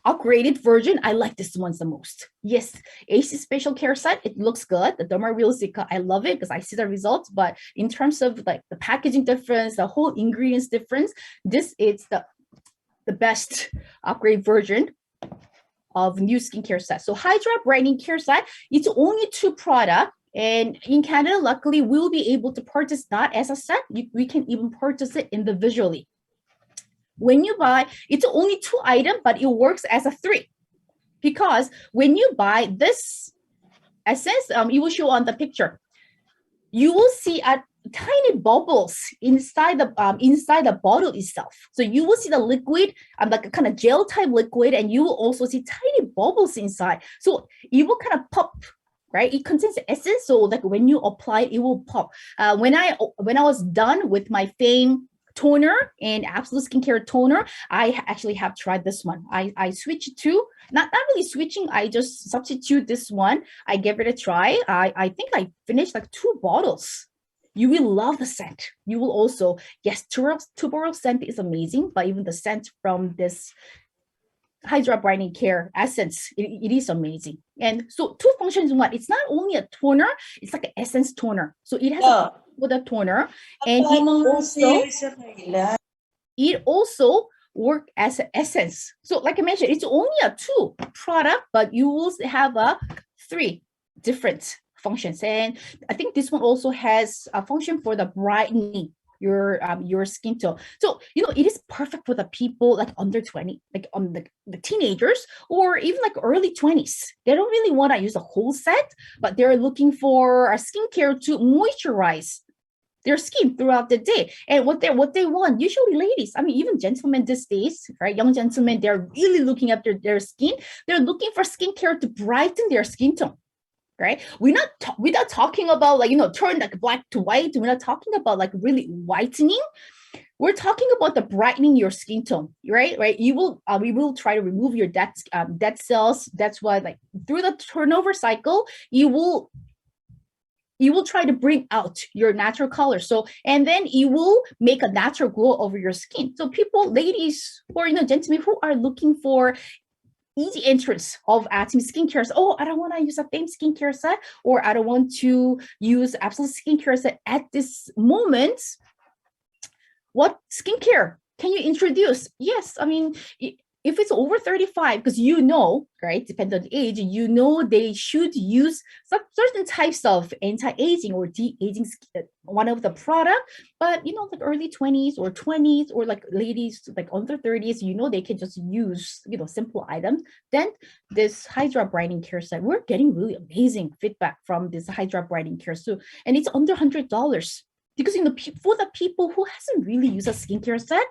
upgraded version, I like this one the most. Yes, AC Special Care Set, it looks good. The Derma Realistica, I love it because I see the results. But in terms of like the packaging difference, the whole ingredients difference, this is the best upgrade version of new skincare set. So Hydra Brightening Care Set, it's only 2 products. And in Canada, luckily, we'll be able to purchase that as a set. We can even purchase it individually. When you buy, it's only 2 items, but it works as a 3. Because when you buy this essence, it will show on the picture. You will see a tiny bubbles inside the bottle itself. So you will see the liquid, like a kind of gel type liquid, and you will also see tiny bubbles inside. So it will kind of pop, right? It contains essence, so like when you apply it, it will pop. When I was done with my Fame toner and Absolute Skincare toner, I actually have tried this one. I switched to, not really switching, I just substitute this one. I gave it a try. I think I finished like 2 bottles. You will love the scent. You will also, yes, tuberose scent is amazing, but even the scent from this Hydra Brightening Care essence, it is amazing. And so 2 functions in one. It's not only a toner, it's like an essence toner. So it has with a toner, and it also work as an essence. So like I mentioned, it's only a 2 product, but you will have 3 different functions. And I think this one also has a function for the brightening your skin tone. So it is perfect for the people like under 20, like on the teenagers, or even like early 20s. They don't really want to use a whole set, but they're looking for a skincare to moisturize their skin throughout the day. And what they want, usually ladies, I mean even gentlemen these days, right? Young gentlemen, they're really looking after their skin. They're looking for skincare to brighten their skin tone. Right? We're not talking about like turn like black to white. We're not talking about like really whitening. We're talking about the brightening your skin tone, right? We will try to remove your dead cells. That's why like through the turnover cycle, you will try to bring out your natural color. So, and then you will make a natural glow over your skin. So people, ladies, or gentlemen who are looking for easy entrance of Atomy skincare. Oh, I don't want to use a Fame skincare set, or I don't want to use Absolute skincare set at this moment. What skincare can you introduce? Yes, I mean, if it's over 35, because you know, right, depending on the age, you know they should use some certain types of anti-aging or de-aging, one of the product, but you know, like early 20s or 20s, or like ladies like under 30s, you know, they can just use, you know, simple items. Then this Hydra Brightening Care Set, we're getting really amazing feedback from this Hydra Brightening Care Set, and it's under $100. Because you know, for the people who hasn't really used a skincare set,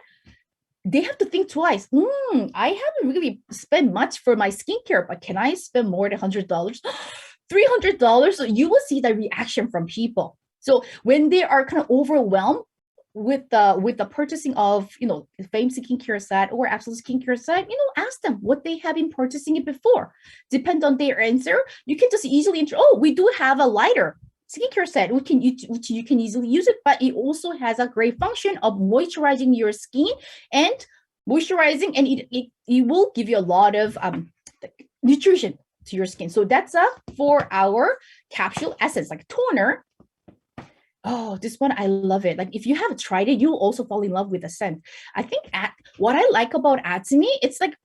they have to think twice. I haven't really spent much for my skincare, but can I spend more than $100? $300? So you will see the reaction from people. So when they are kind of overwhelmed with the purchasing of, you know, Fame skincare set or Absolute skincare set, you know, ask them what they have been purchasing it before. Depend on their answer, you can just easily we do have a lighter skincare set which you can easily use it, but it also has a great function of moisturizing your skin and moisturizing, and it will give you a lot of nutrition to your skin. So that's a 4-hour capsule essence, like toner. Oh, this one, I love it. Like if you haven't tried it, you'll also fall in love with the scent. I think what I like about Atomy, it's like,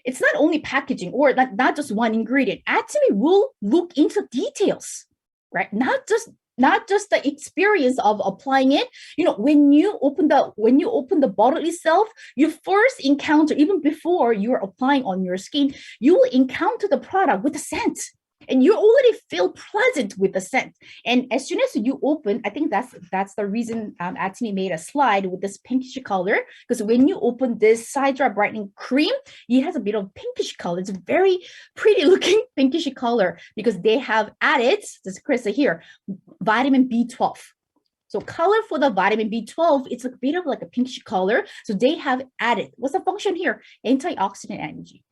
it's not only packaging or like not just one ingredient. Atomy will look into details, right? Not just the experience of applying it. You know, when you open the bottle itself, you first encounter, even before you're applying on your skin, you will encounter the product with the scent, and you already feel pleasant with the scent. And as soon as you open, I think that's the reason Atomy made a slide with this pinkish color, because when you open this Hydra Brightening Cream, it has a bit of pinkish color. It's a very pretty looking pinkish color because they have added, this crystal here, vitamin B12. So color for the vitamin B12, it's a bit of like a pinkish color. So they have added, what's the function here? Antioxidant energy.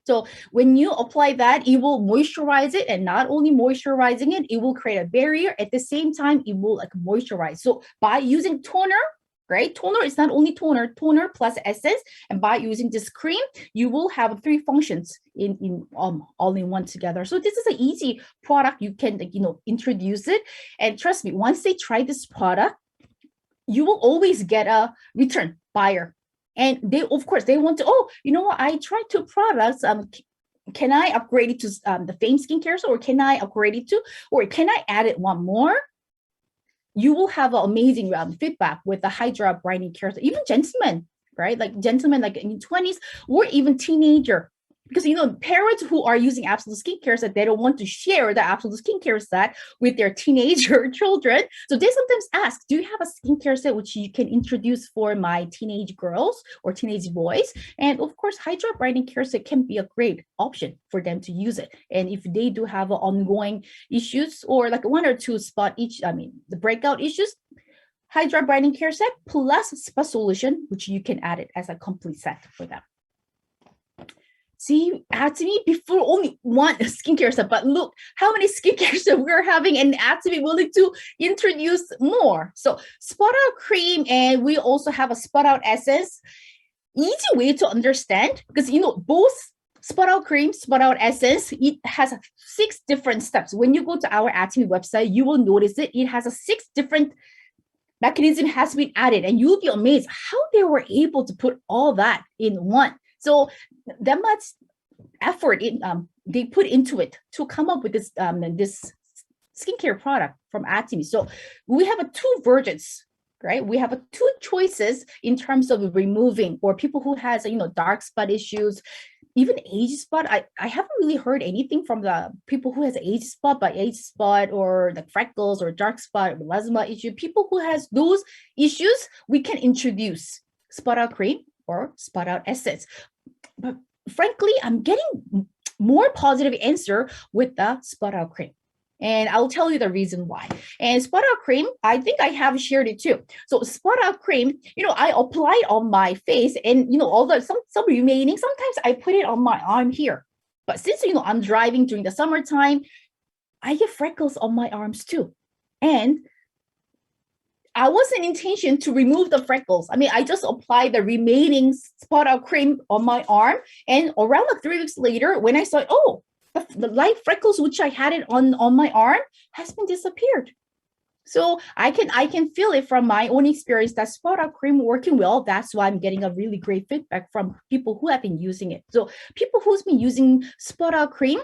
So when you apply that, it will moisturize it, and not only moisturizing it, it will create a barrier. At the same time, it will like moisturize. So by using toner, right? Toner is not only toner plus essence, and by using this cream, you will have 3 functions in all in one together. So this is an easy product. You can, you know, introduce it, and trust me, once they try this product, you will always get a return buyer. And they, of course, they want to, oh, you know what, I tried 2 products. Can I upgrade it to the Fame skincare, or can I upgrade it to, or can I add it one more? You will have an amazing feedback with the Hydra Brightening Care. Even gentlemen, right? Like gentlemen, like in 20s, or even teenager. Because, you know, parents who are using Absolute skincare set, they don't want to share the Absolute skincare set with their teenager children. So they sometimes ask, do you have a skincare set which you can introduce for my teenage girls or teenage boys? And of course, Hydra Brightening Care Set can be a great option for them to use it. And if they do have ongoing issues, or like 1 or 2 the breakout issues, Hydra Brightening Care Set plus Spa Solution, which you can add it as a complete set for them. See, Atomy, before only one skincare set, but look how many skincare sets we're having, and Atomy willing to introduce more. So spot out cream, and we also have a spot out essence. Easy way to understand, because you know both spot out cream, spot out essence, it has 6 different steps. When you go to our Atomy website, you will notice it. It has a 6 different mechanism has been added, and you'll be amazed how they were able to put all that in one. So that much effort they put into it to come up with this this skincare product from Atomy. So we have 2 versions, right? We have 2 choices in terms of removing, or people who has, you know, dark spot issues, even age spot. I haven't really heard anything from the people who has age spot, but age spot or the freckles or dark spot or melasma issue. People who has those issues, we can introduce spot out cream or spot out essence. But frankly, I'm getting more positive answer with the spot out cream. And I'll tell you the reason why. And spot out cream, I think I have shared it too. So spot out cream, you know, I apply it on my face, and you know, all the some remaining, sometimes I put it on my arm here. But since, you know, I'm driving during the summertime, I get freckles on my arms too. And I wasn't intention to remove the freckles. I mean, I just applied the remaining spot out cream on my arm, and around like 3 weeks later, when I saw, oh, the light freckles which I had it on my arm has been disappeared. So I can feel it from my own experience that spot out cream working well. That's why I'm getting a really great feedback from people who have been using it. So people who's been using spot out cream,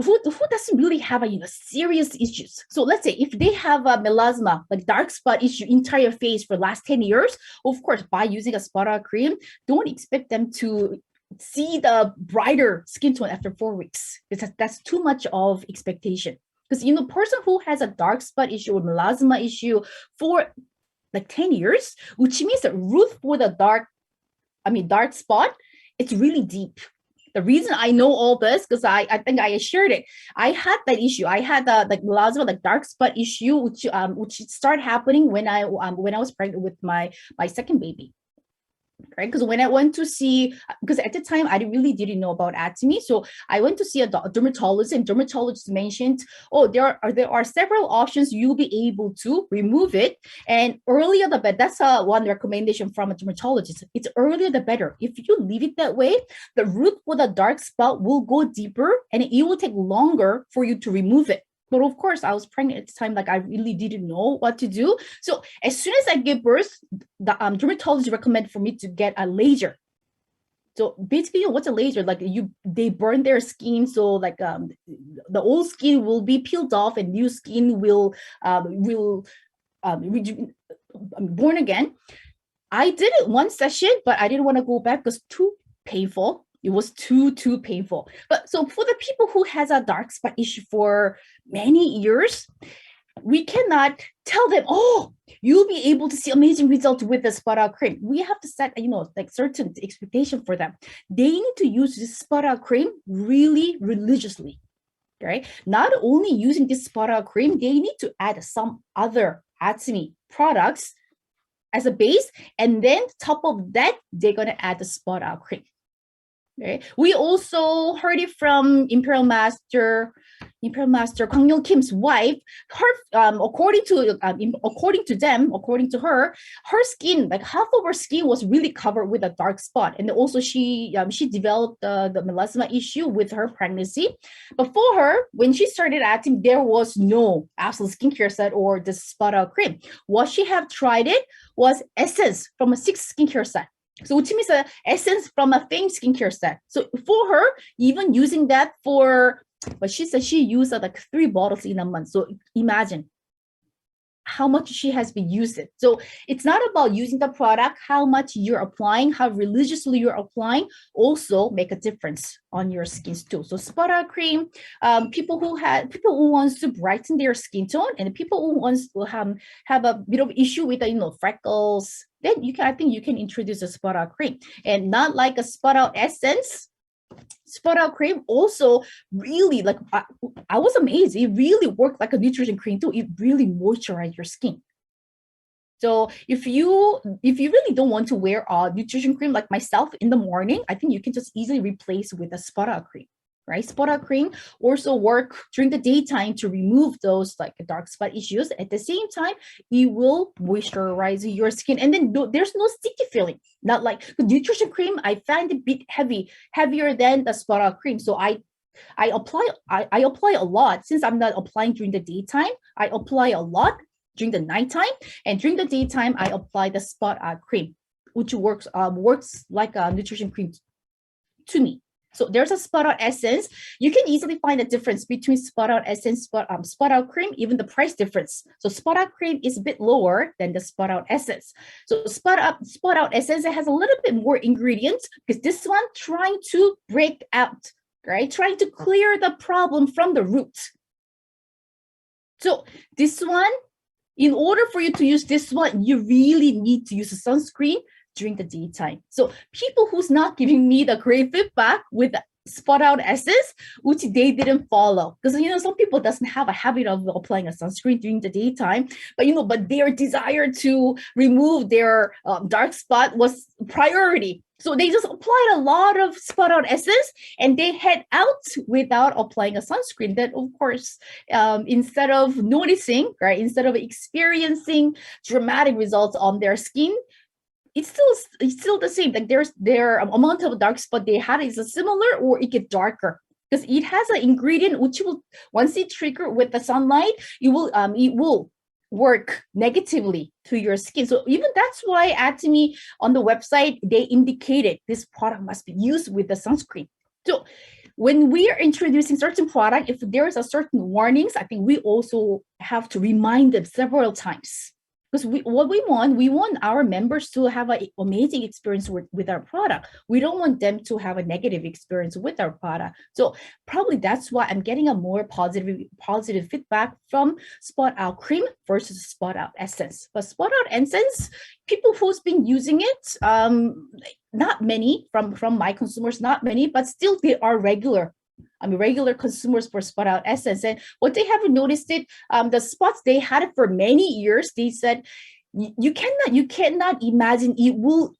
who doesn't really have a serious issues. So let's say if they have a melasma, like dark spot issue entire face for the last 10 years, of course, by using a spot out cream, don't expect them to see the brighter skin tone after 4 weeks, because that's too much of expectation. Because person who has a dark spot issue or melasma issue for like 10 years, which means the root for the dark spot, it's really deep. The reason I know all this, because I think I shared it. I had that issue. I had the like melasma, like dark spot issue, which started happening when I was pregnant with my second baby. Right, because when I went to see, because at the time I really didn't know about Atomy, so I went to see a dermatologist, and dermatologist mentioned, oh, there are several options you'll be able to remove it, and earlier the better. That's one recommendation from a dermatologist. It's earlier the better. If you leave it that way, the root for the dark spot will go deeper, and it will take longer for you to remove it. But of course, I was pregnant at the time, like I really didn't know what to do. So as soon as I gave birth, the dermatologist recommended for me to get a laser. So basically, what's a laser? Like they burn their skin, so like the old skin will be peeled off, and new skin will born again. I did it one session, but I didn't want to go back because too painful. It was too painful. But so for the people who has a dark spot issue for many years, we cannot tell them, oh, you'll be able to see amazing results with the spot out cream. We have to set, like certain expectation for them. They need to use this spot out cream really religiously, right? Not only using this spot out cream, they need to add some other Atomy products as a base, and then top of that, they're gonna add the spot out cream. Right? We also heard it from Imperial Master Kwang Yong Kim's wife. Her, according to her skin, like half of her skin was really covered with a dark spot, and also she developed the melasma issue with her pregnancy. But for her, when she started acting, there was no absolute skincare set or the spot out cream. What she have tried it was essence from a 6 skincare set. So which means an essence from a famed skincare set. So for her, even using that but she said she used like 3 bottles in a month. So imagine how much she has been using. So it's not about using the product, how much you're applying, how religiously you're applying, also make a difference on your skin too. So spot out cream, people who wants to brighten their skin tone, and people who wants to have a bit of issue with freckles, then I think you can introduce a spot out cream, and not like a spot out essence. Spot out cream also really, like I was amazed. It really worked like a nutrition cream too. It really moisturized your skin. So if you really don't want to wear a nutrition cream like myself in the morning, I think you can just easily replace with a spot out cream. Right? Spot out cream also work during the daytime to remove those like dark spot issues. At the same time, it will moisturize your skin, and then there's no sticky feeling. Not like the nutrition cream, I find it a bit heavier than the spot out cream. So I apply a lot. Since I'm not applying during the daytime, I apply a lot during the nighttime, and during the daytime I apply the spot out cream, which works like a nutrition cream to me. So there's a spot out essence. You can easily find the difference between spot out essence, spot out cream, even the price difference. So spot out cream is a bit lower than the spot out essence. So spot out essence, it has a little bit more ingredients, because this one trying to break out, right? Trying to clear the problem from the root. So this one, in order for you to use this one, you really need to use a sunscreen during the daytime. So people who's not giving me the great feedback with spot out essence, which they didn't follow, because some people doesn't have a habit of applying a sunscreen during the daytime, but their desire to remove their dark spot was priority. So they just applied a lot of spot out essence, and they head out without applying a sunscreen. That, of course, instead of noticing, right, instead of experiencing dramatic results on their skin, it's still the same. Like their amount of dark spot they had is similar, or it get darker. because it has an ingredient which will, once it trigger with the sunlight, it will work negatively to your skin. So even that's why Atomy on the website, they indicated this product must be used with the sunscreen. So when we are introducing certain product, if there is a certain warnings, I think we also have to remind them several times. Because what we want our members to have an amazing experience with our product. We don't want them to have a negative experience with our product. So probably that's why I'm getting a more positive feedback from Spot Out Cream versus Spot Out Essence. But Spot Out Essence, people who's been using it, not many from my consumers, not many, but still they are regular consumers for Spot Out Essence. And what they haven't noticed it, the spots, they had it for many years. They said, you cannot imagine it will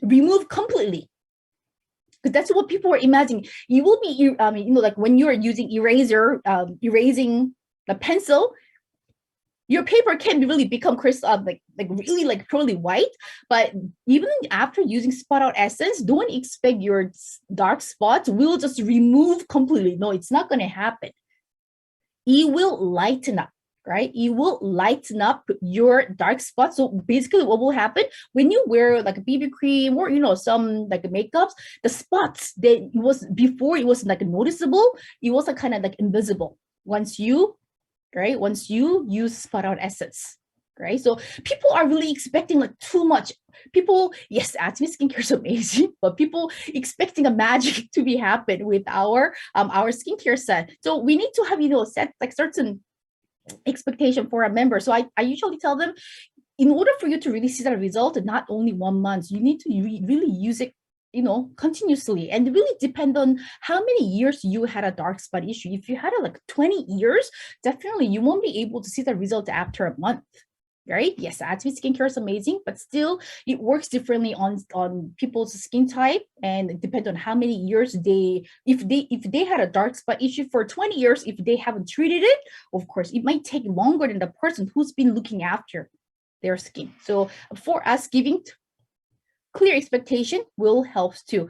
remove completely. Because that's what people were imagining. It will be, like when you're using eraser, erasing the pencil, your paper can really become crystal, like really like pearly white. But even after using Spot Out Essence, don't expect your dark spots will just remove completely. No, it's not going to happen. It will lighten up, right? It will lighten up your dark spots. So basically what will happen when you wear like a BB cream or, some like makeups, the spots that before it was like noticeable, it was kind of like invisible once you use Spot Out Essence, right? So people are really expecting like too much. People, yes, Atomy skincare is amazing, but people expecting a magic to be happen with our skincare set. So we need to have, set like certain expectation for a member. So I usually tell them, in order for you to really see the result, not only 1 month, you need to really use it continuously, and really depend on how many years you had a dark spot issue. If you had it like 20 years, definitely you won't be able to see the result after a month, right? Yes, Atomy skincare is amazing, but still it works differently on people's skin type, and it depends on how many years if they had a dark spot issue for 20 years, if they haven't treated it, of course, it might take longer than the person who's been looking after their skin. So for us, giving clear expectation will help too.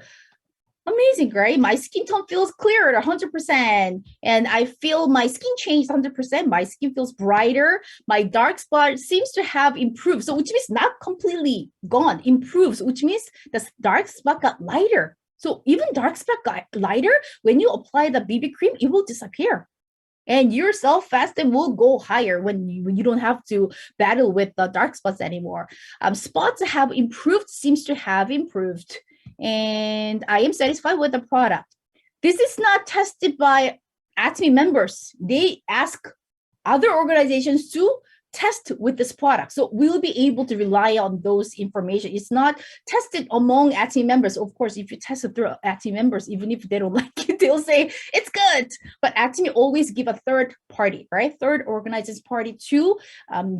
Amazing, right? My skin tone feels clearer 100%, and I feel my skin changed 100%. My skin feels brighter. My dark spot seems to have improved. So which means not completely gone, improves, which means the dark spot got lighter. So even dark spot got lighter, when you apply the BB cream, it will disappear. And your self-fasting will go higher when you don't have to battle with the dark spots anymore. Spots have improved, seems to have improved. And I am satisfied with the product. This is not tested by Atomy members. They ask other organizations to test with this product. So we'll be able to rely on those information. It's not tested among Atomy members. Of course, if you test it through Atomy members, even if they don't like it, they'll say it's good. But Atomy always give a third party, right? Third organizers party to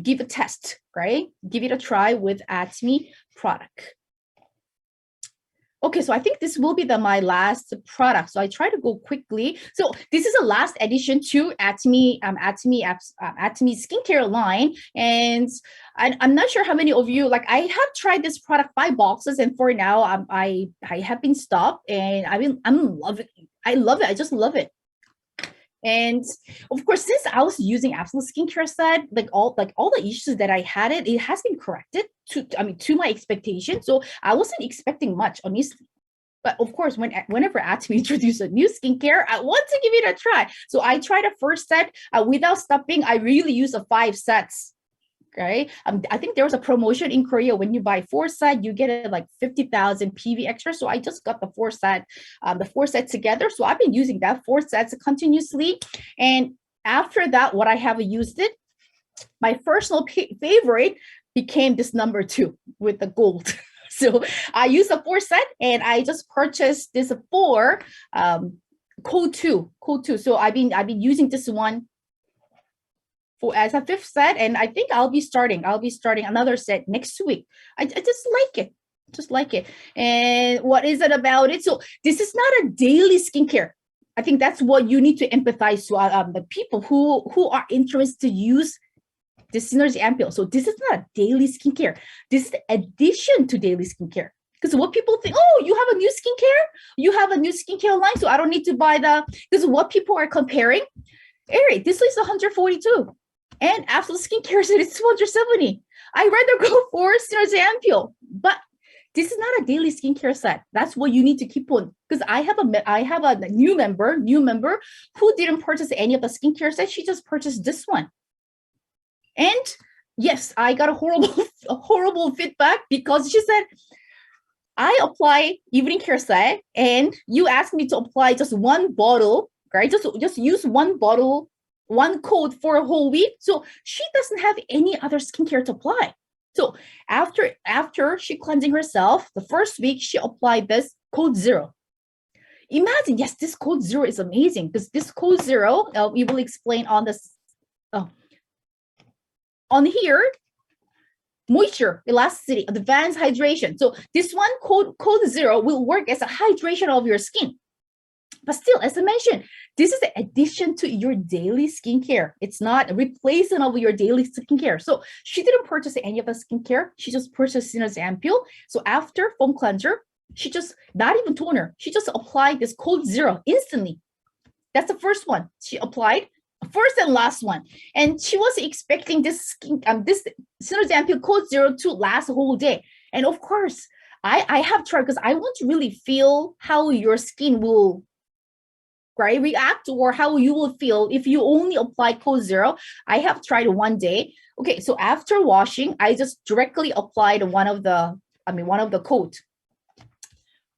give a test, right? Give it a try with Atomy product. Okay, so I think this will be my last product. So I try to go quickly. So this is the last addition to Atomy skincare line. And I'm not sure how many of you, like I have tried this product 5 boxes, and for now I have been stopped, and I'm loving it. I love it. I just love it. And of course, since I was using Absolute Skincare set, like all the issues that I had, it has been corrected to my expectation. So I wasn't expecting much, honestly. But of course, whenever Atomy introduce a new skincare, I want to give it a try. So I tried a first set without stopping. I really used 5 sets. Okay, I think there was a promotion in Korea. When you buy 4 sets, you get like 50,000 PV extra. So I just got the 4 sets together. So I've been using that 4 sets continuously. And after that, what I have used it, my personal favorite became this number 2 with the gold. So I used the 4 set, and I just purchased this 4 code 2. So I've been using this one as a 5th set, and I think I'll be starting another set next week. I just like it. And what is it about it? So this is not a daily skincare. I think that's what you need to empathize to the people who are interested to use the Synergy Ampoule. So this is not a daily skincare. This is the addition to daily skincare. Because what people think, oh, you have a new skincare? You have a new skincare line, so I don't need to buy because what people are comparing, Aeri, this is 142. And after the skincare set, it's 270. I'd rather go for Synergy Ampoule. But this is not a daily skincare set. That's what you need to keep on. Because I have a new member who didn't purchase any of the skincare set. She just purchased this one. And yes, I got a horrible feedback because she said, I apply evening care set and you asked me to apply just one bottle, right? Just use one bottle, one coat for a whole week. So she doesn't have any other skincare to apply. So after she cleansing herself, the first week she applied this code 0. Imagine, yes, this code 0 is amazing because this code 0, we will explain on this, on here, moisture, elasticity, advanced hydration. So this one code 0 will work as a hydration of your skin. But still, as I mentioned, this is the addition to your daily skincare. It's not a replacement of your daily skincare. So she didn't purchase any of the skincare. She just purchased Synergy Ampoule. So after foam cleanser, she just, not even toner, she just applied this code 0 instantly. That's the first one she applied. First and last one, and she was expecting this Synergy Ampoule code 0 to last a whole day. And of course, I have tried because I want to really feel how your skin will react or how you will feel if you only apply code 0. I have tried one day. Okay, so after washing, I just directly applied one of the coat.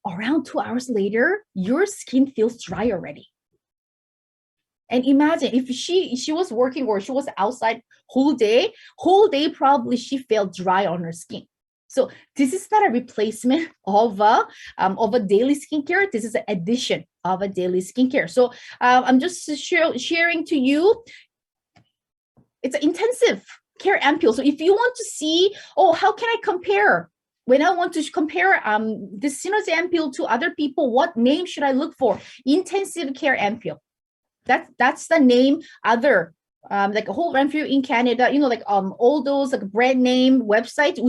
Around 2 hours later, your skin feels dry already. And imagine if she was working or she was outside whole day probably she felt dry on her skin. So this is not a replacement of a daily skincare. This is an addition of a daily skincare. So I'm just sharing to you. It's an intensive care ampoule. So if you want to see, oh, how can I compare? When I want to compare this Synergy Ampoule to other people, what name should I look for? Intensive care ampoule. That's the name. Other like a whole run for you in Canada, like all those like brand name websites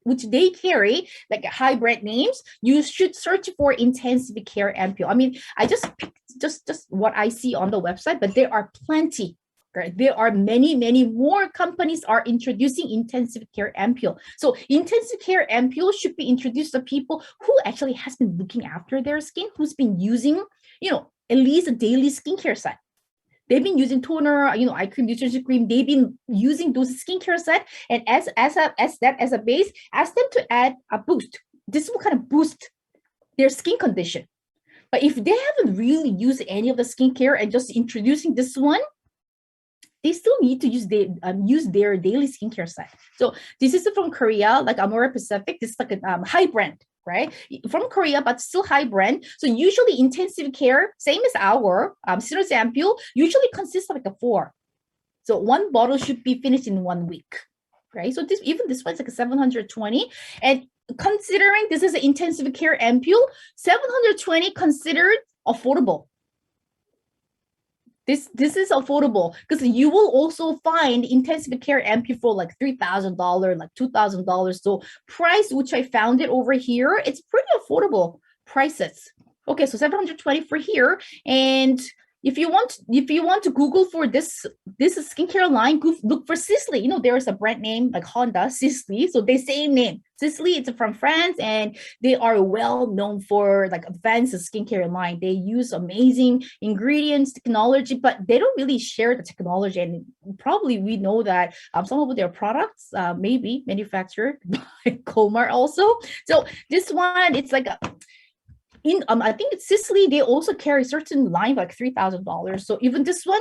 which they carry like high brand names. You should search for intensive care ampoule. I mean, I just picked just what I see on the website, but there are plenty. Right? There are many more companies are introducing intensive care ampoule. So intensive care ampoule should be introduced to people who actually has been looking after their skin, who's been using, at least a daily skincare set. They've been using toner, eye cream, nutrition cream. They've been using those skincare set, and as a base, ask them to add a boost. This will kind of boost their skin condition. But if they haven't really used any of the skincare and just introducing this one, they still need to use their daily skincare set. So this is from Korea, like Amore Pacific. This is like a high brand, right? From Korea, but still high brand. So usually intensive care, same as our Synergy Ampoule, usually consists of like a 4. So one bottle should be finished in 1 week, right? So this one's like a 720. And considering this is an intensive care ampoule, 720 considered affordable. This is affordable because you will also find intensive care ampoule for like $3,000, like $2,000. So price, which I found it over here, it's pretty affordable prices. Okay, so 720 for here. And if you want to Google for this skincare line, look for Sisley. There is a brand name like Honda, Sisley. So they same name. Sisley, it's from France, and they are well known for like advanced skincare line. They use amazing ingredients, technology, but they don't really share the technology. And probably we know that some of their products may be manufactured by Colmar also. So this one, it's like I think it's Sisley, they also carry certain line like $3,000. So even this one,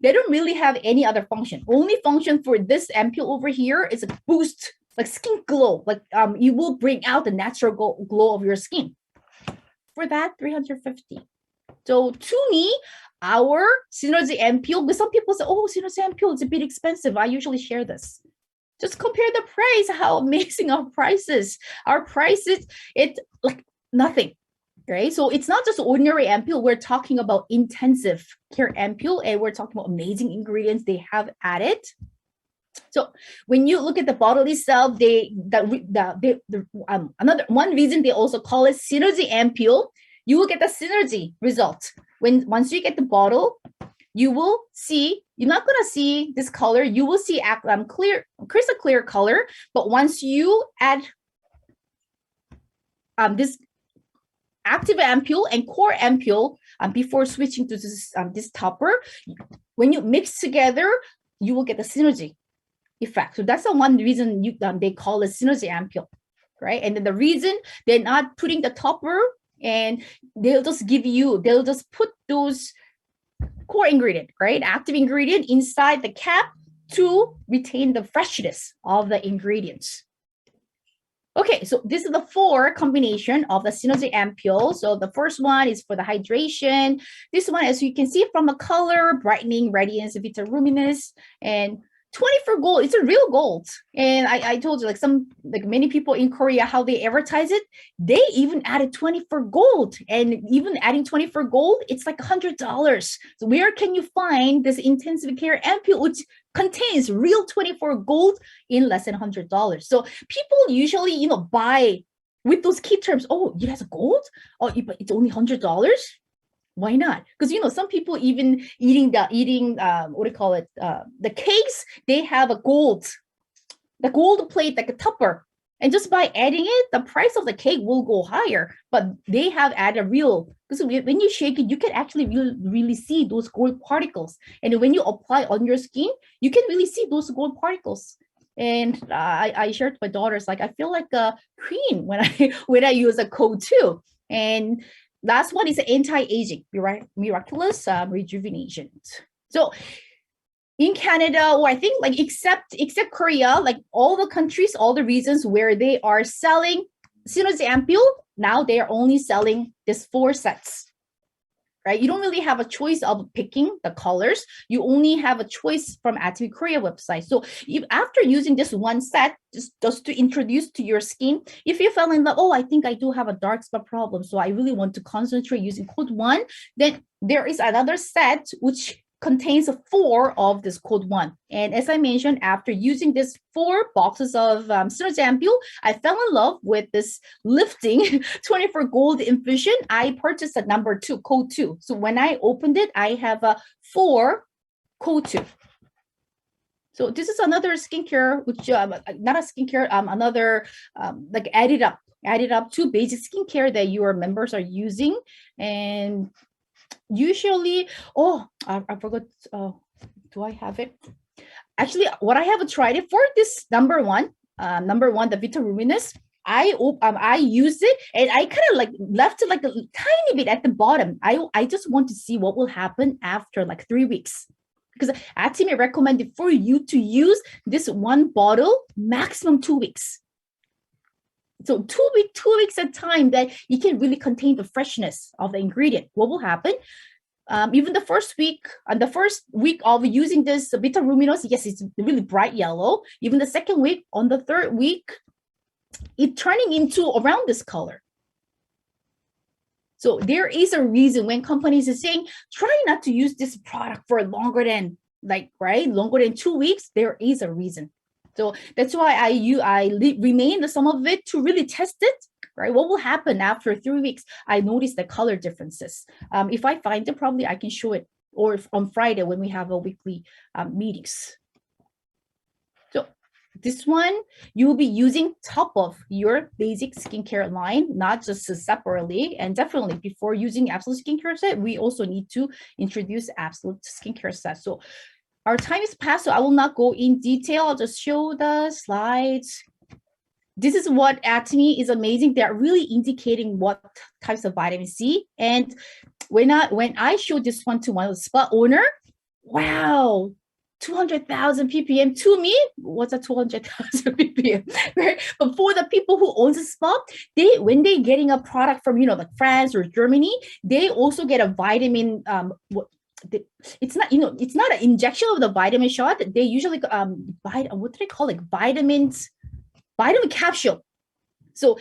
they don't really have any other function. Only function for this ampoule over here is a boost, like skin glow. Like you will bring out the natural glow of your skin. For that, $350. So to me, our Synergy Ampoule, but some people say, oh, Synergy Ampoule is a bit expensive. I usually share this. Just compare the price, how amazing our prices. Our prices, it's like nothing. Right, so it's not just ordinary ampoule. We're talking about intensive care ampoule, and we're talking about amazing ingredients they have added. So when you look at the bottle itself, another one reason they also call it synergy ampule. You will get the synergy result. Once you get the bottle, you will see, you're not going to see this color. You will see crystal clear color. But once you add this active ampule and core ampule before switching to this topper, when you mix together, you will get the synergy effect. So that's the one reason they call it synergy ampule, right? And then the reason they're not putting the topper, and they'll just put those core ingredient, right? Active ingredient inside the cap to retain the freshness of the ingredients. Okay, so this is the 4 combination of the synergy ampule. So the first one is for the hydration. This one, as you can see from the color, brightening, radiance, vita luminous, and 24 gold. It's a real gold. And I told you, like many people in Korea, how they advertise it, they even added 24 gold. And even adding 24 gold, it's like $100. So where can you find this intensive care ampule, which contains real 24 gold in less than $100? So people usually, buy with those key terms. Oh, it has gold? Oh, but it's only $100? Why not? Because some people even eating what do you call it? The cakes, they have the gold plate, like a topper, and just by adding it, the price of the cake will go higher. But they have added because when you shake it, you can actually really see those gold particles, and when you apply on your skin, you can really see those gold particles. And I shared with my daughters, like I feel like a queen when I use a code too. And last one is anti-aging, miraculous rejuvenation. So in Canada, or I think like except Korea, like all the countries, all the regions where they are selling synergy ampule, now they are only selling this 4 sets. Right? You don't really have a choice of picking the colors. You only have a choice from Atomy Korea website. So after using this one set, just to introduce to your skin, if you fell in love, oh, I think I do have a dark spot problem, so I really want to concentrate using code 1, then there is another set which contains 4 of this code 1. And as I mentioned, after using this 4 boxes of synergy ampule, I fell in love with this lifting 24 gold infusion. I purchased a number 2, code 2. So when I opened it, I have a 4 code 2. So this is another skincare, which not a skincare, another like added up to basic skincare that your members are using. And usually, I forgot. Do I have it? Actually, what I have tried it for this number one, the Vita Luminous. I used it, and I kind of like left it like a tiny bit at the bottom. I just want to see what will happen after like 3 weeks, because Atomy recommended for you to use this one bottle maximum 2 weeks. So 2 weeks at a time, that you can really contain the freshness of the ingredient. What will happen? Even the first week, of using this Vita Luminous, yes, it's really bright yellow. Even the second week, on the third week, it's turning into around this color. So there is a reason when companies are saying, try not to use this product for longer than 2 weeks. There is a reason. So that's why I remain some of it to really test it, right? What will happen after 3 weeks? I noticed the color differences. If I find it, probably I can show it, or on Friday when we have a weekly meetings. So this one, you will be using top of your basic skincare line, not just separately. And definitely before using Absolute Skincare Set, we also need to introduce Absolute Skincare Set. So our time is past, so I will not go in detail. I'll just show the slides. This is what Atomy is amazing. They're really indicating what types of vitamin C. And when I showed this one to one of the spa owner, wow, 200,000 ppm. To me, what's a 200,000 ppm, right? But for the people who own the spa, when they're getting a product from like France or Germany, they also get a vitamin. It's not an injection of the vitamin shot. They usually what do they call it? Vitamin capsule. So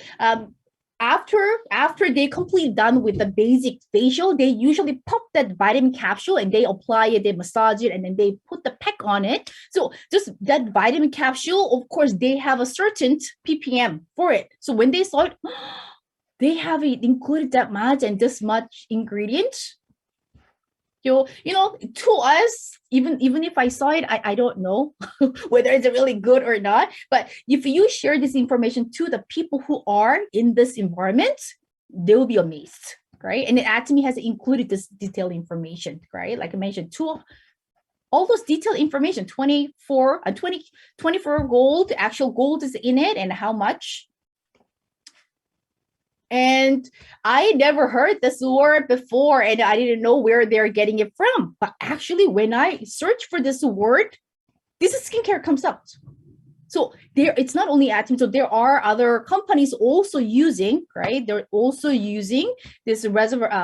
after they complete done with the basic facial, they usually pop that vitamin capsule and they apply it, they massage it, and then they put the pack on it. So just that vitamin capsule, of course, they have a certain ppm for it. So when they saw it, they have it included that much and this much ingredient. You know, to us, even if I saw it, I don't know whether it's really good or not. But if you share this information to the people who are in this environment, they will be amazed, right? And Atomy has included this detailed information, right? Like I mentioned, all those detailed information, 24 gold, actual gold is in it, and how much. And I never heard this word before, and I didn't know where they're getting it from. But actually, when I search for this word, this skincare comes up. So it's not only Atomy. So there are other companies also using, right? They're also using this resveratrol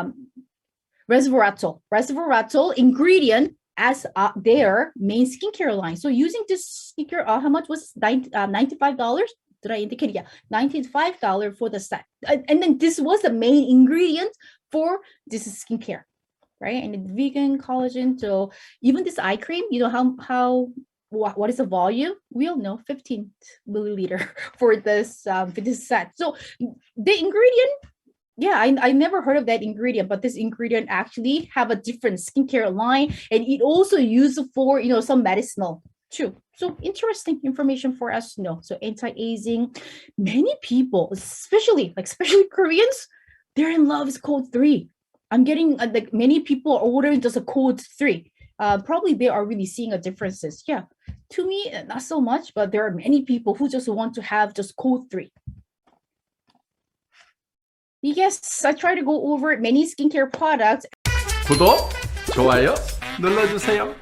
ingredient as their main skincare line. So using this skincare, how much was $95? Did I indicate? Yeah, $95 for the set. And then this was the main ingredient for this skincare, right? And it's vegan collagen. So even this eye cream, you know what is the volume? We all know 15 milliliter for this set. So the ingredient, yeah, I never heard of that ingredient, but this ingredient actually have a different skincare line, and it also used for, you know, some medicinal too. So interesting information for us to know. So anti-aging, many people, especially Koreans, they're in love with code 3. I'm getting like many people are ordering just a code 3. Probably they are really seeing a differences. Yeah, to me, not so much, but there are many people who just want to have just code 3. Yes, I try to go over many skincare products. 구독, 좋아요 눌러주세요.